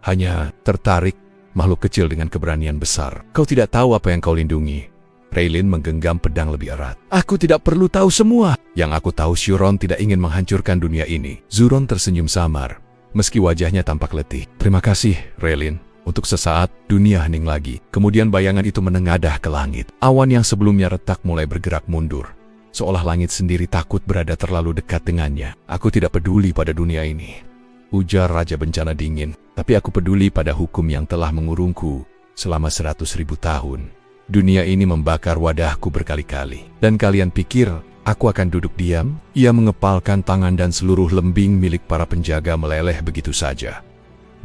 hanya tertarik. Makhluk kecil dengan keberanian besar. Kau tidak tahu apa yang kau lindungi. Raylin menggenggam pedang lebih erat. Aku tidak perlu tahu semua. Yang aku tahu, Zhuron tidak ingin menghancurkan dunia ini. Zhuron tersenyum samar, meski wajahnya tampak letih. Terima kasih, Raylin. Untuk sesaat, dunia hening lagi. Kemudian bayangan itu menengadah ke langit. Awan yang sebelumnya retak mulai bergerak mundur. Seolah langit sendiri takut berada terlalu dekat dengannya. Aku tidak peduli pada dunia ini, ujar Raja Bencana Dingin. Tapi aku peduli pada hukum yang telah mengurungku selama 100.000 tahun. Dunia ini membakar wadahku berkali-kali. Dan kalian pikir aku akan duduk diam? Ia mengepalkan tangan dan seluruh lembing milik para penjaga meleleh begitu saja,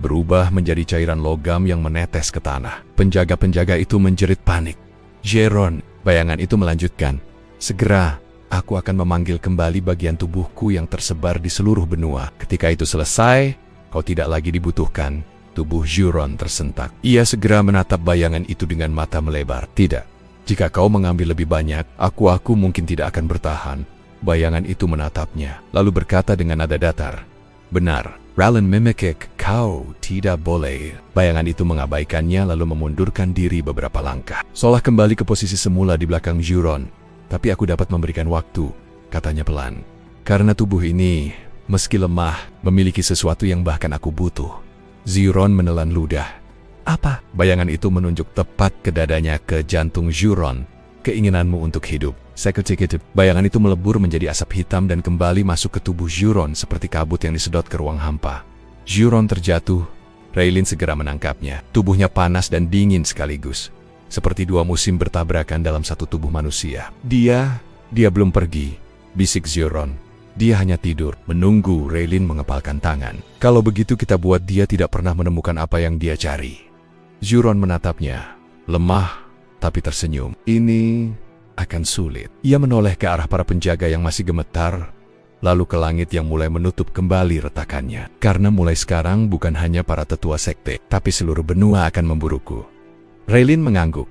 berubah menjadi cairan logam yang menetes ke tanah. Penjaga-penjaga itu menjerit panik. Zhuron, bayangan itu melanjutkan. Segera, aku akan memanggil kembali bagian tubuhku yang tersebar di seluruh benua. Ketika itu selesai, kau tidak lagi dibutuhkan. Tubuh Zhuron tersentak. Ia segera menatap bayangan itu dengan mata melebar. Tidak. Jika kau mengambil lebih banyak, aku mungkin tidak akan bertahan. Bayangan itu menatapnya, lalu berkata dengan nada datar. Benar, Ralen Mimikik, kau tidak boleh. Bayangan itu mengabaikannya lalu memundurkan diri beberapa langkah. Seolah kembali ke posisi semula di belakang Zhuron. Tapi aku dapat memberikan waktu, katanya pelan. Karena tubuh ini, meski lemah, memiliki sesuatu yang bahkan aku butuh. Zhuron menelan ludah. Apa? Bayangan itu menunjuk tepat ke dadanya, ke jantung Zhuron. Keinginanmu untuk hidup. Seketika, bayangan itu melebur menjadi asap hitam dan kembali masuk ke tubuh Zhuron seperti kabut yang disedot ke ruang hampa. Zhuron terjatuh. Raylin segera menangkapnya. Tubuhnya panas dan dingin sekaligus, seperti dua musim bertabrakan dalam satu tubuh manusia. Dia belum pergi, bisik Zhuron. Dia hanya tidur, menunggu. Raylin mengepalkan tangan. Kalau begitu kita buat dia tidak pernah menemukan apa yang dia cari. Zhuron menatapnya, lemah tapi tersenyum. Ini akan sulit. Ia menoleh ke arah para penjaga yang masih gemetar, lalu ke langit yang mulai menutup kembali retakannya. Karena mulai sekarang bukan hanya para tetua sekte, tapi seluruh benua akan memburuku. Raylin mengangguk.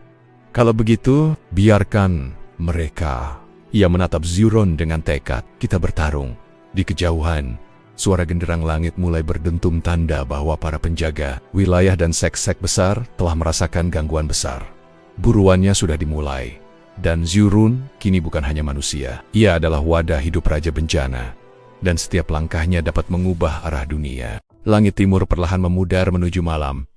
Kalau begitu, biarkan mereka. Ia menatap Zhuron dengan tekad. Kita bertarung. Di kejauhan, suara genderang langit mulai berdentum tanda bahwa para penjaga wilayah dan sek-sek besar telah merasakan gangguan besar. Buruannya sudah dimulai. Dan Zhuron kini bukan hanya manusia. Ia adalah wadah hidup Raja Bencana. Dan setiap langkahnya dapat mengubah arah dunia. Langit timur perlahan memudar menuju malam.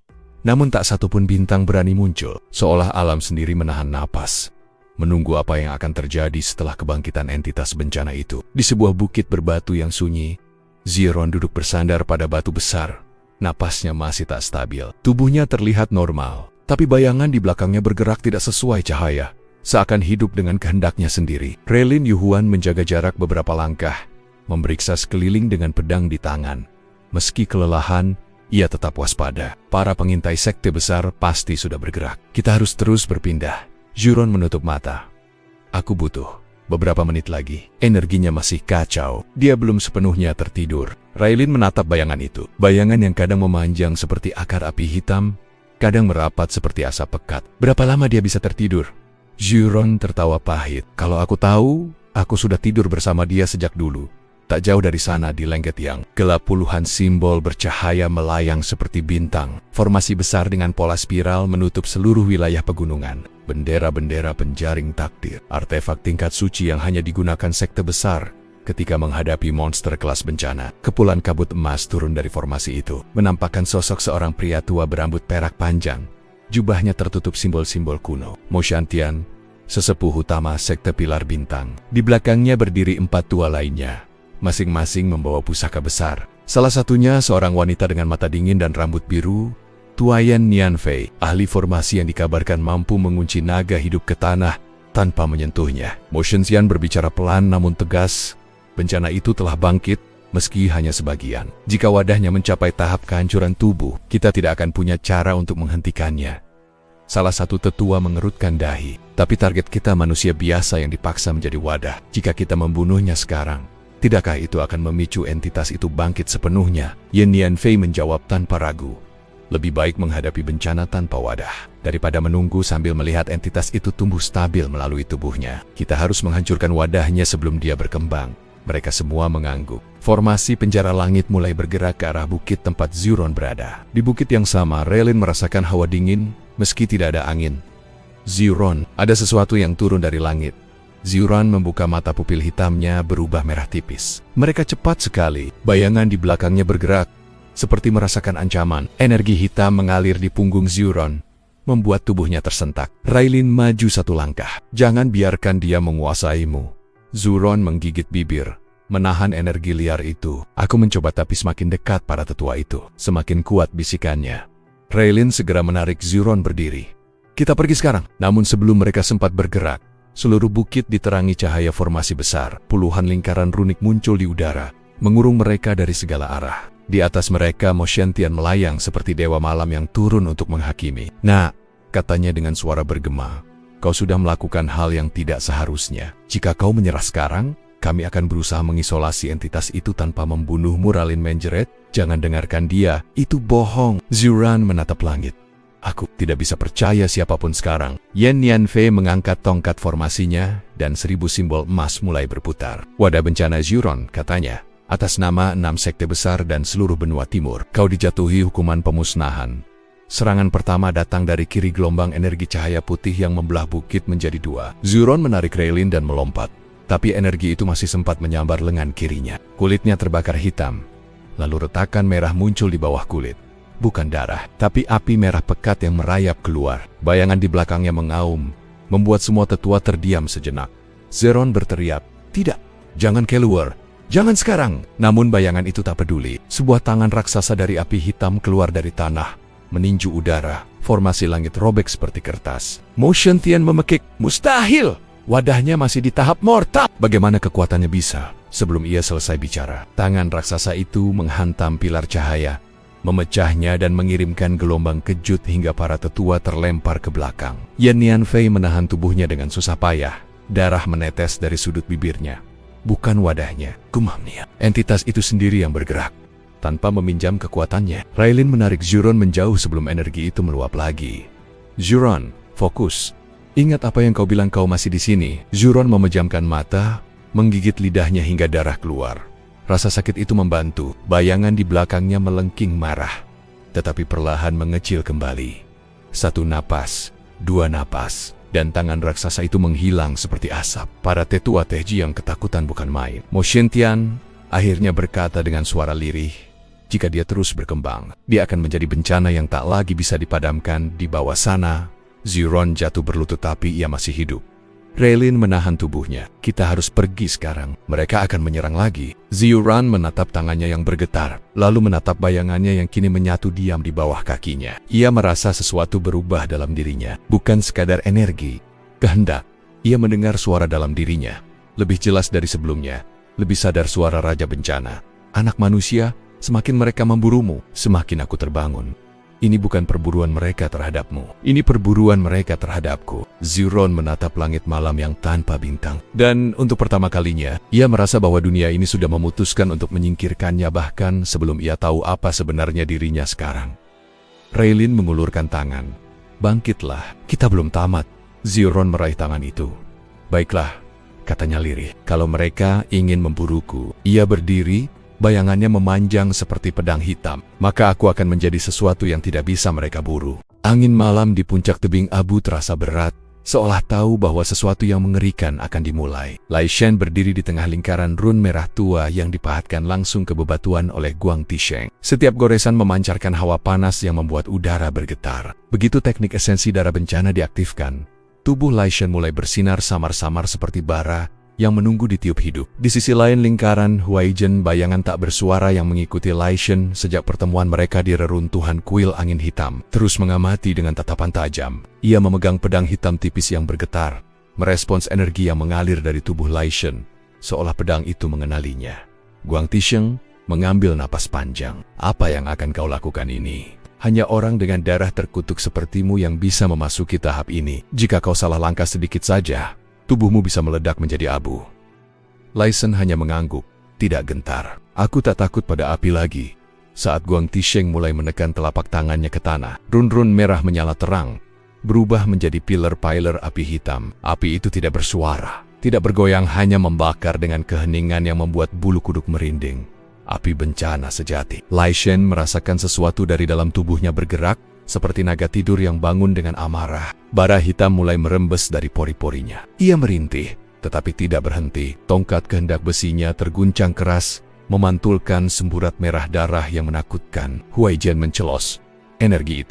Namun tak satupun bintang berani muncul. Seolah alam sendiri menahan napas, menunggu apa yang akan terjadi setelah kebangkitan entitas bencana itu. Di sebuah bukit berbatu yang sunyi, Zhuron duduk bersandar pada batu besar. Napasnya masih tak stabil. Tubuhnya terlihat normal, tapi bayangan di belakangnya bergerak tidak sesuai cahaya, seakan hidup dengan kehendaknya sendiri. Raylin Yuhuan menjaga jarak beberapa langkah, memeriksa sekeliling dengan pedang di tangan. Meski kelelahan, ia tetap waspada. Para pengintai sekte besar pasti sudah bergerak. Kita harus terus berpindah. Zhuron menutup mata. Aku butuh beberapa menit lagi. Energinya masih kacau. Dia belum sepenuhnya tertidur. Raylin menatap bayangan itu. Bayangan yang kadang memanjang seperti akar api hitam, kadang merapat seperti asap pekat. Berapa lama dia bisa tertidur? Zhuron tertawa pahit. Kalau aku tahu, aku sudah tidur bersama dia sejak dulu. Tak jauh dari sana di lengket yang gelap, puluhan simbol bercahaya melayang seperti bintang. Formasi besar dengan pola spiral menutup seluruh wilayah pegunungan. Bendera-bendera penjaring takdir. Artefak tingkat suci yang hanya digunakan sekte besar. ketika menghadapi monster kelas bencana. Kepulan kabut emas turun dari formasi itu, menampakkan sosok seorang pria tua berambut perak panjang. Jubahnya tertutup simbol-simbol kuno. Mo Shantian, sesepuh utama sekte Pilar Bintang. Di belakangnya berdiri 4 tua lainnya, masing-masing membawa pusaka besar. Salah satunya seorang wanita dengan mata dingin dan rambut biru, Tuayan Nianfei, ahli formasi yang dikabarkan mampu mengunci naga hidup ke tanah tanpa menyentuhnya. Mo Shantian berbicara pelan namun tegas. Bencana itu telah bangkit, meski hanya sebagian. Jika wadahnya mencapai tahap kehancuran tubuh, kita tidak akan punya cara untuk menghentikannya. Salah satu tetua mengerutkan dahi. Tapi target kita manusia biasa yang dipaksa menjadi wadah. Jika kita membunuhnya sekarang, tidakkah itu akan memicu entitas itu bangkit sepenuhnya? Yen Nianfei menjawab tanpa ragu. Lebih baik menghadapi bencana tanpa wadah, daripada menunggu sambil melihat entitas itu tumbuh stabil melalui tubuhnya. Kita harus menghancurkan wadahnya sebelum dia berkembang. Mereka semua mengangguk. Formasi penjara langit mulai bergerak ke arah bukit tempat Zuron berada. Di bukit yang sama, Raylin merasakan hawa dingin meski tidak ada angin. Zuron, ada sesuatu yang turun dari langit. Zuron membuka mata, pupil hitamnya berubah merah tipis. Mereka cepat sekali. Bayangan di belakangnya bergerak, seperti merasakan ancaman. Energi hitam mengalir di punggung Zuron, membuat tubuhnya tersentak. Raylin maju 1 langkah. Jangan biarkan dia menguasaimu. Zuron menggigit bibir, menahan energi liar itu. Aku mencoba tapi semakin dekat para tetua itu, semakin kuat bisikannya. Raylin segera menarik Zuron berdiri. Kita pergi sekarang. Namun sebelum mereka sempat bergerak, seluruh bukit diterangi cahaya formasi besar. Puluhan lingkaran runik muncul di udara, mengurung mereka dari segala arah. Di atas mereka, Mo Shantian melayang seperti dewa malam yang turun untuk menghakimi. Nah, katanya dengan suara bergema, kau sudah melakukan hal yang tidak seharusnya. Jika kau menyerah sekarang, kami akan berusaha mengisolasi entitas itu tanpa membunuhmu. Raylin menjerit. Jangan dengarkan dia, itu bohong. Zuron menatap langit. Aku tidak bisa percaya siapapun sekarang. Yen Nianfei mengangkat tongkat formasinya, dan 1000 simbol emas mulai berputar. Wadah bencana Zuron, katanya. Atas nama 6 sekte besar dan seluruh benua timur, kau dijatuhi hukuman pemusnahan. Serangan pertama datang dari kiri, gelombang energi cahaya putih yang membelah bukit menjadi 2. Zuron menarik Raylin dan melompat. Tapi energi itu masih sempat menyambar lengan kirinya. Kulitnya terbakar hitam. Lalu retakan merah muncul di bawah kulit. Bukan darah, tapi api merah pekat yang merayap keluar. Bayangan di belakangnya mengaum, membuat semua tetua terdiam sejenak. Zuron berteriak, "Tidak, jangan keluar. Jangan sekarang." Namun bayangan itu tak peduli. Sebuah tangan raksasa dari api hitam keluar dari tanah, meninju udara. Formasi langit robek seperti kertas. Mo Shantian memekik, "Mustahil! Wadahnya masih di tahap mortal." Bagaimana kekuatannya bisa? Sebelum ia selesai bicara, tangan raksasa itu menghantam pilar cahaya, memecahnya dan mengirimkan gelombang kejut hingga para tetua terlempar ke belakang. Yen Nianfei menahan tubuhnya dengan susah payah. Darah menetes dari sudut bibirnya. Bukan wadahnya, gumamnya. Entitas itu sendiri yang bergerak. Tanpa meminjam kekuatannya, Raylin menarik Zuron menjauh sebelum energi itu meluap lagi. "Zuron, fokus. Ingat apa yang kau bilang, kau masih di sini." Zuron memejamkan mata, menggigit lidahnya hingga darah keluar. Rasa sakit itu membantu. Bayangan di belakangnya melengking marah, tetapi perlahan mengecil kembali. 1 napas, 2 napas, dan tangan raksasa itu menghilang seperti asap. Para tetua Teji yang ketakutan bukan main. Mo Shantian akhirnya berkata dengan suara lirih, jika dia terus berkembang, dia akan menjadi bencana yang tak lagi bisa dipadamkan. Di bawah sana, Zuron jatuh berlutut tapi ia masih hidup. Raylin menahan tubuhnya. Kita harus pergi sekarang. Mereka akan menyerang lagi. Zuron menatap tangannya yang bergetar, lalu menatap bayangannya yang kini menyatu diam di bawah kakinya. Ia merasa sesuatu berubah dalam dirinya. Bukan sekadar energi, kehendak. Ia mendengar suara dalam dirinya. Lebih jelas dari sebelumnya. Lebih sadar suara Raja Bencana. "Anak manusia, semakin mereka memburumu, semakin aku terbangun. Ini bukan perburuan mereka terhadapmu. Ini perburuan mereka terhadapku." Zuron menatap langit malam yang tanpa bintang. Dan untuk pertama kalinya, ia merasa bahwa dunia ini sudah memutuskan untuk menyingkirkannya bahkan sebelum ia tahu apa sebenarnya dirinya sekarang. Raylin mengulurkan tangan. "Bangkitlah, kita belum tamat." Zuron meraih tangan itu. "Baiklah," katanya lirih. "Kalau mereka ingin memburuku." Ia berdiri. Bayangannya memanjang seperti pedang hitam. "Maka aku akan menjadi sesuatu yang tidak bisa mereka buru." Angin malam di puncak tebing abu terasa berat, seolah tahu bahwa sesuatu yang mengerikan akan dimulai. Lai Shen berdiri di tengah lingkaran run merah tua yang dipahatkan langsung ke bebatuan oleh Guang Tisheng. Setiap goresan memancarkan hawa panas yang membuat udara bergetar. Begitu teknik esensi darah bencana diaktifkan, tubuh Lai Shen mulai bersinar samar-samar seperti bara yang menunggu ditiup hidup. Di sisi lain lingkaran Huaizhen, bayangan tak bersuara yang mengikuti Lai Shen sejak pertemuan mereka di reruntuhan kuil angin hitam, terus mengamati dengan tatapan tajam. Ia memegang pedang hitam tipis yang bergetar, merespons energi yang mengalir dari tubuh Lai Shen, seolah pedang itu mengenalinya. Guang Tisheng mengambil napas panjang. Apa yang akan kau lakukan ini? Hanya orang dengan darah terkutuk sepertimu yang bisa memasuki tahap ini. Jika kau salah langkah sedikit saja, tubuhmu bisa meledak menjadi abu. Lai Shen hanya mengangguk, tidak gentar. Aku tak takut pada api lagi. Saat Guang Tisheng mulai menekan telapak tangannya ke tanah, run-run merah menyala terang, berubah menjadi pilar-pilar api hitam. Api itu tidak bersuara, tidak bergoyang, hanya membakar dengan keheningan yang membuat bulu kuduk merinding. Api bencana sejati. Lai Shen merasakan sesuatu dari dalam tubuhnya bergerak, seperti naga tidur yang bangun dengan amarah. Bara hitam mulai merembes dari pori-porinya. Ia merintih, tetapi tidak berhenti. Tongkat kehendak besinya terguncang keras, memantulkan semburat merah darah yang menakutkan. Huaizhen mencelos. Energi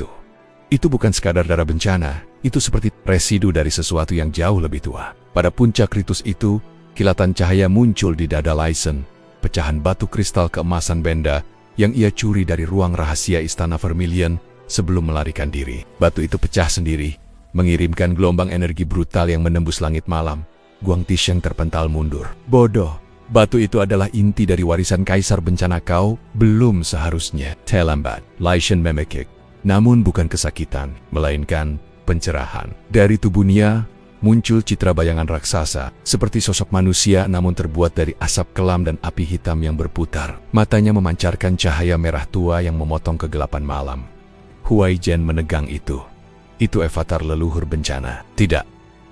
itu bukan sekadar darah bencana, itu seperti residu dari sesuatu yang jauh lebih tua. Pada puncak ritus itu, kilatan cahaya muncul di dada Lai Shen, pecahan batu kristal keemasan benda yang ia curi dari ruang rahasia Istana Vermilion sebelum melarikan diri. Batu itu pecah sendiri, mengirimkan gelombang energi brutal yang menembus langit malam. Guang Tisheng terpental mundur. Bodoh, batu itu adalah inti dari warisan Kaisar Bencana kau, belum seharusnya. Terlambat. Lai Shen memekik, namun bukan kesakitan, melainkan pencerahan. Dari tubuhnya muncul citra bayangan raksasa, seperti sosok manusia namun terbuat dari asap kelam dan api hitam yang berputar. Matanya memancarkan cahaya merah tua yang memotong kegelapan malam. Huaizhen menegang itu. Itu avatar leluhur bencana. Tidak,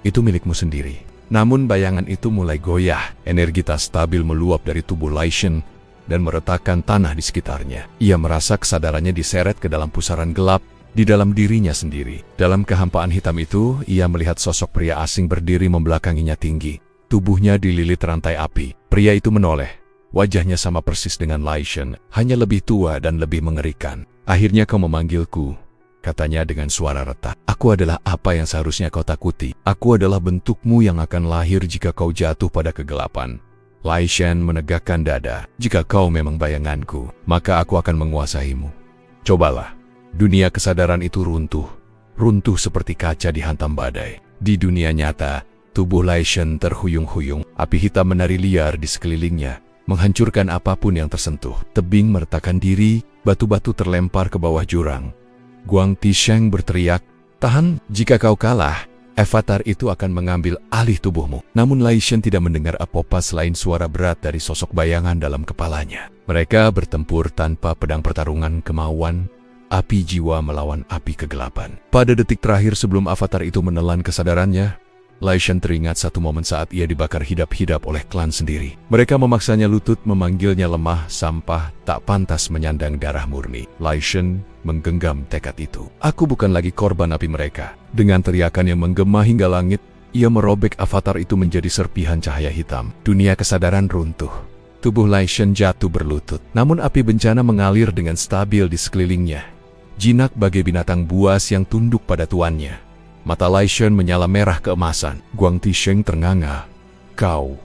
itu milikmu sendiri. Namun bayangan itu mulai goyah. Energi tak stabil meluap dari tubuh Lai Shen dan meretakkan tanah di sekitarnya. Ia merasa kesadarannya diseret ke dalam pusaran gelap di dalam dirinya sendiri. Dalam kehampaan hitam itu, ia melihat sosok pria asing berdiri membelakanginya tinggi. Tubuhnya dililit rantai api. Pria itu menoleh. Wajahnya sama persis dengan Lai Shen, hanya lebih tua dan lebih mengerikan. Akhirnya kau memanggilku, katanya dengan suara retak. Aku adalah apa yang seharusnya kau takuti. Aku adalah bentukmu yang akan lahir jika kau jatuh pada kegelapan. Lai Shen menegakkan dada. Jika kau memang bayanganku, maka aku akan menguasaimu. Cobalah. Dunia kesadaran itu runtuh. Runtuh seperti kaca dihantam badai. Di dunia nyata, tubuh Lai Shen terhuyung-huyung. Api hitam menari liar di sekelilingnya, menghancurkan apapun yang tersentuh. Tebing meretakkan diri, batu-batu terlempar ke bawah jurang. Guang Tisheng berteriak, "Tahan, jika kau kalah, avatar itu akan mengambil alih tubuhmu." Namun Lai Shen tidak mendengar apa-apa selain suara berat dari sosok bayangan dalam kepalanya. Mereka bertempur tanpa pedang pertarungan kemauan, api jiwa melawan api kegelapan. Pada detik terakhir sebelum avatar itu menelan kesadarannya, Lai Shen teringat satu momen saat ia dibakar hidap-hidap oleh klan sendiri. Mereka memaksanya lutut, memanggilnya lemah, sampah, tak pantas menyandang darah murni. Lai Shen menggenggam tekad itu. Aku bukan lagi korban api mereka. Dengan teriakan yang menggema hingga langit, ia merobek avatar itu menjadi serpihan cahaya hitam. Dunia kesadaran runtuh. Tubuh Lai Shen jatuh berlutut. Namun api bencana mengalir dengan stabil di sekelilingnya. Jinak bagai binatang buas yang tunduk pada tuannya. Mata Lai Shen menyala merah keemasan. Guang Tisheng ternganga. Kau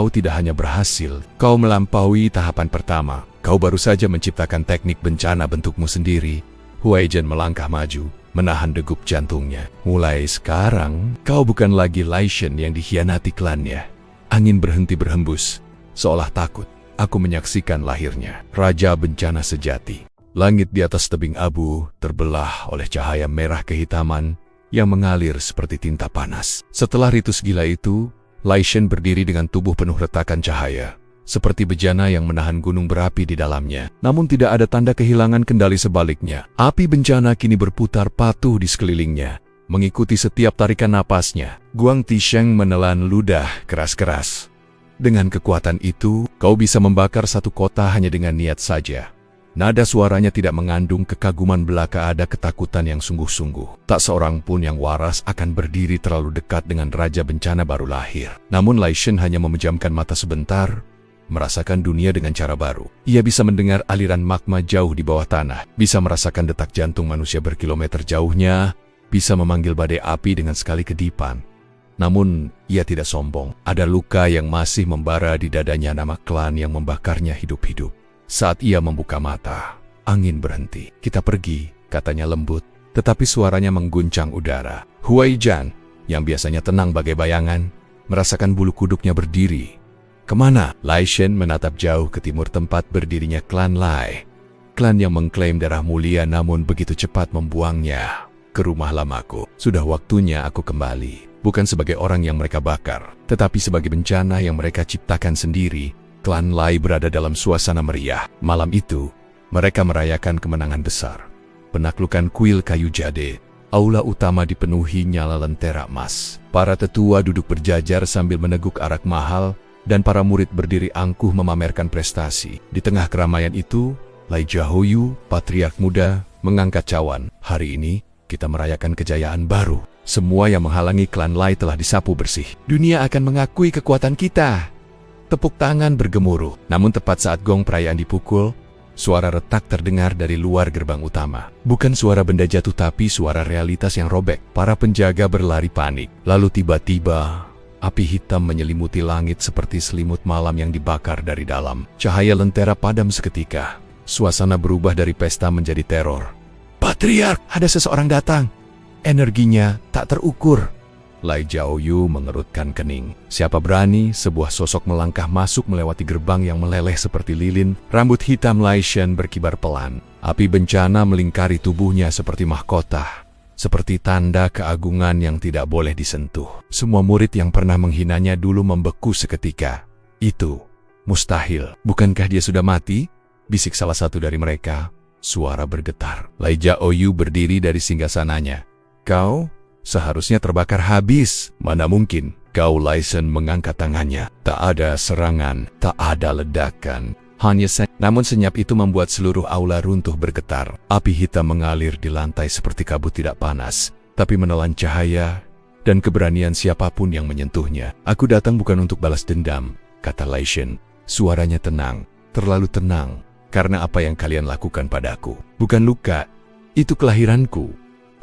tidak hanya berhasil, kau melampaui tahapan pertama. Kau baru saja menciptakan teknik bencana bentukmu sendiri. Huaizhen melangkah maju, menahan degup jantungnya. Mulai sekarang, kau bukan lagi Lai Shen yang dikhianati klannya. Angin berhenti berhembus, seolah takut. Aku menyaksikan lahirnya Raja Bencana sejati. Langit di atas tebing abu terbelah oleh cahaya merah kehitaman yang mengalir seperti tinta panas. Setelah ritus gila itu, Lai Shen berdiri dengan tubuh penuh retakan cahaya, seperti bejana yang menahan gunung berapi di dalamnya. Namun tidak ada tanda kehilangan kendali, sebaliknya. Api bencana kini berputar patuh di sekelilingnya, mengikuti setiap tarikan napasnya. Guang Tisheng menelan ludah keras-keras. Dengan kekuatan itu, kau bisa membakar satu kota hanya dengan niat saja. Nada suaranya tidak mengandung kekaguman belaka, ada ketakutan yang sungguh-sungguh. Tak seorang pun yang waras akan berdiri terlalu dekat dengan Raja Bencana baru lahir. Namun Lai Shen hanya memejamkan mata sebentar, merasakan dunia dengan cara baru. Ia bisa mendengar aliran magma jauh di bawah tanah, bisa merasakan detak jantung manusia berkilometer jauhnya, bisa memanggil badai api dengan sekali kedipan. Namun, ia tidak sombong. Ada luka yang masih membara di dadanya, nama klan yang membakarnya hidup-hidup. Saat ia membuka mata, angin berhenti. "Kita pergi," katanya lembut, tetapi suaranya mengguncang udara. Huaijan, yang biasanya tenang bagai bayangan, merasakan bulu kuduknya berdiri. "Kemana?" Lai Shen menatap jauh ke timur tempat berdirinya klan Lai. Klan yang mengklaim darah mulia namun begitu cepat membuangnya ke rumah lamaku. Sudah waktunya aku kembali. Bukan sebagai orang yang mereka bakar, tetapi sebagai bencana yang mereka ciptakan sendiri. Klan Lai berada dalam suasana meriah. Malam itu, mereka merayakan kemenangan besar. Penaklukan kuil kayu jade. Aula utama dipenuhi nyala lentera emas. Para tetua duduk berjajar sambil meneguk arak mahal, dan para murid berdiri angkuh memamerkan prestasi. Di tengah keramaian itu, Lai Jiaoyu, patriark muda, mengangkat cawan. "Hari ini, kita merayakan kejayaan baru. Semua yang menghalangi klan Lai telah disapu bersih. Dunia akan mengakui kekuatan kita." Tepuk tangan bergemuruh. Namun tepat saat gong perayaan dipukul, suara retak terdengar dari luar gerbang utama. Bukan suara benda jatuh tapi suara realitas yang robek. Para penjaga berlari panik. Lalu tiba-tiba, api hitam menyelimuti langit seperti selimut malam yang dibakar dari dalam. Cahaya lentera padam seketika. Suasana berubah dari pesta menjadi teror. "Patriark, ada seseorang datang." Energinya tak terukur. Lai Jiaoyu mengerutkan kening. Siapa berani? Sebuah sosok melangkah masuk melewati gerbang yang meleleh seperti lilin. Rambut hitam Lai Shen berkibar pelan. Api bencana melingkari tubuhnya seperti mahkota. Seperti tanda keagungan yang tidak boleh disentuh. Semua murid yang pernah menghinanya dulu membeku seketika. "Itu mustahil. Bukankah dia sudah mati?" bisik salah satu dari mereka. Suara bergetar. Lai Jiaoyu berdiri dari singgasananya. "Kau seharusnya terbakar habis." "Mana mungkin?" Gao Lai Shen mengangkat tangannya. Tak ada serangan, tak ada ledakan. Hanya namun senyap itu membuat seluruh aula runtuh bergetar. Api hitam mengalir di lantai seperti kabut tidak panas, tapi menelan cahaya dan keberanian siapapun yang menyentuhnya. "Aku datang bukan untuk balas dendam," kata Lai Shen. Suaranya tenang, terlalu tenang, "karena apa yang kalian lakukan padaku bukan luka, itu kelahiranku."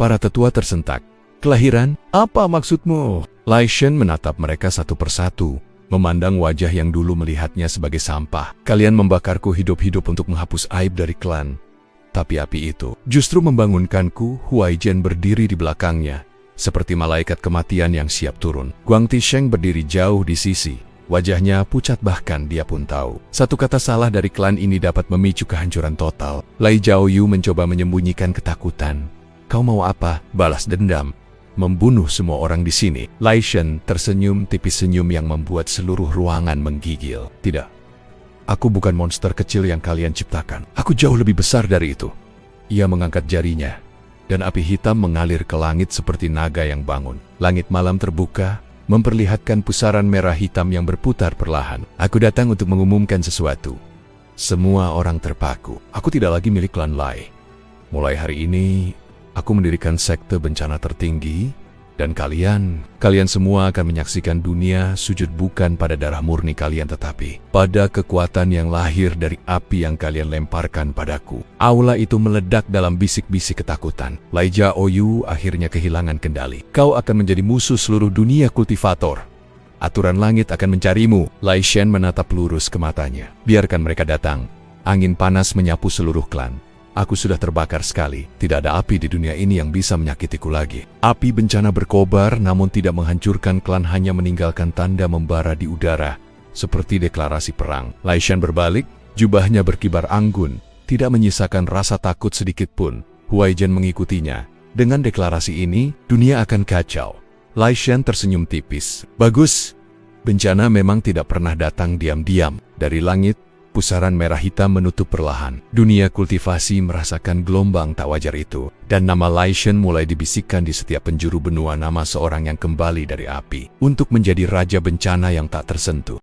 Para tetua tersentak. "Kelahiran? Apa maksudmu?" Lai Shen menatap mereka satu persatu, memandang wajah yang dulu melihatnya sebagai sampah. "Kalian membakarku hidup-hidup untuk menghapus aib dari klan. Tapi api itu justru membangunkanku." Huaijian berdiri di belakangnya, seperti malaikat kematian yang siap turun. Guang Tisheng berdiri jauh di sisi. Wajahnya pucat, bahkan dia pun tahu. Satu kata salah dari klan ini dapat memicu kehancuran total. Lai Jiaoyu mencoba menyembunyikan ketakutan. "Kau mau apa? Balas dendam? Membunuh semua orang di sini?" Lai Shen tersenyum tipis, senyum yang membuat seluruh ruangan menggigil. "Tidak. Aku bukan monster kecil yang kalian ciptakan. Aku jauh lebih besar dari itu." Ia mengangkat jarinya, dan api hitam mengalir ke langit seperti naga yang bangun. Langit malam terbuka, memperlihatkan pusaran merah hitam yang berputar perlahan. "Aku datang untuk mengumumkan sesuatu." Semua orang terpaku. "Aku tidak lagi milik klan Lai. Mulai hari ini, aku mendirikan sekte bencana tertinggi, dan kalian semua akan menyaksikan dunia sujud bukan pada darah murni kalian tetapi pada kekuatan yang lahir dari api yang kalian lemparkan padaku." Aula itu meledak dalam bisik-bisik ketakutan. Lai Jiaoyu akhirnya kehilangan kendali. "Kau akan menjadi musuh seluruh dunia kultivator. Aturan langit akan mencarimu." Lai Shen menatap lurus ke matanya. "Biarkan mereka datang." Angin panas menyapu seluruh klan. "Aku sudah terbakar sekali. Tidak ada api di dunia ini yang bisa menyakitiku lagi." Api bencana berkobar namun tidak menghancurkan klan, hanya meninggalkan tanda membara di udara, seperti deklarasi perang. Lai Shen berbalik, jubahnya berkibar anggun, tidak menyisakan rasa takut sedikit pun. Huaijian mengikutinya. Dengan deklarasi ini, dunia akan kacau. Lai Shen tersenyum tipis. "Bagus. Bencana memang tidak pernah datang diam-diam. Dari langit, pusaran merah hitam menutup perlahan. Dunia kultivasi merasakan gelombang tak wajar itu, dan nama Lai Shen mulai dibisikkan di setiap penjuru benua, nama seorang yang kembali dari api untuk menjadi raja bencana yang tak tersentuh.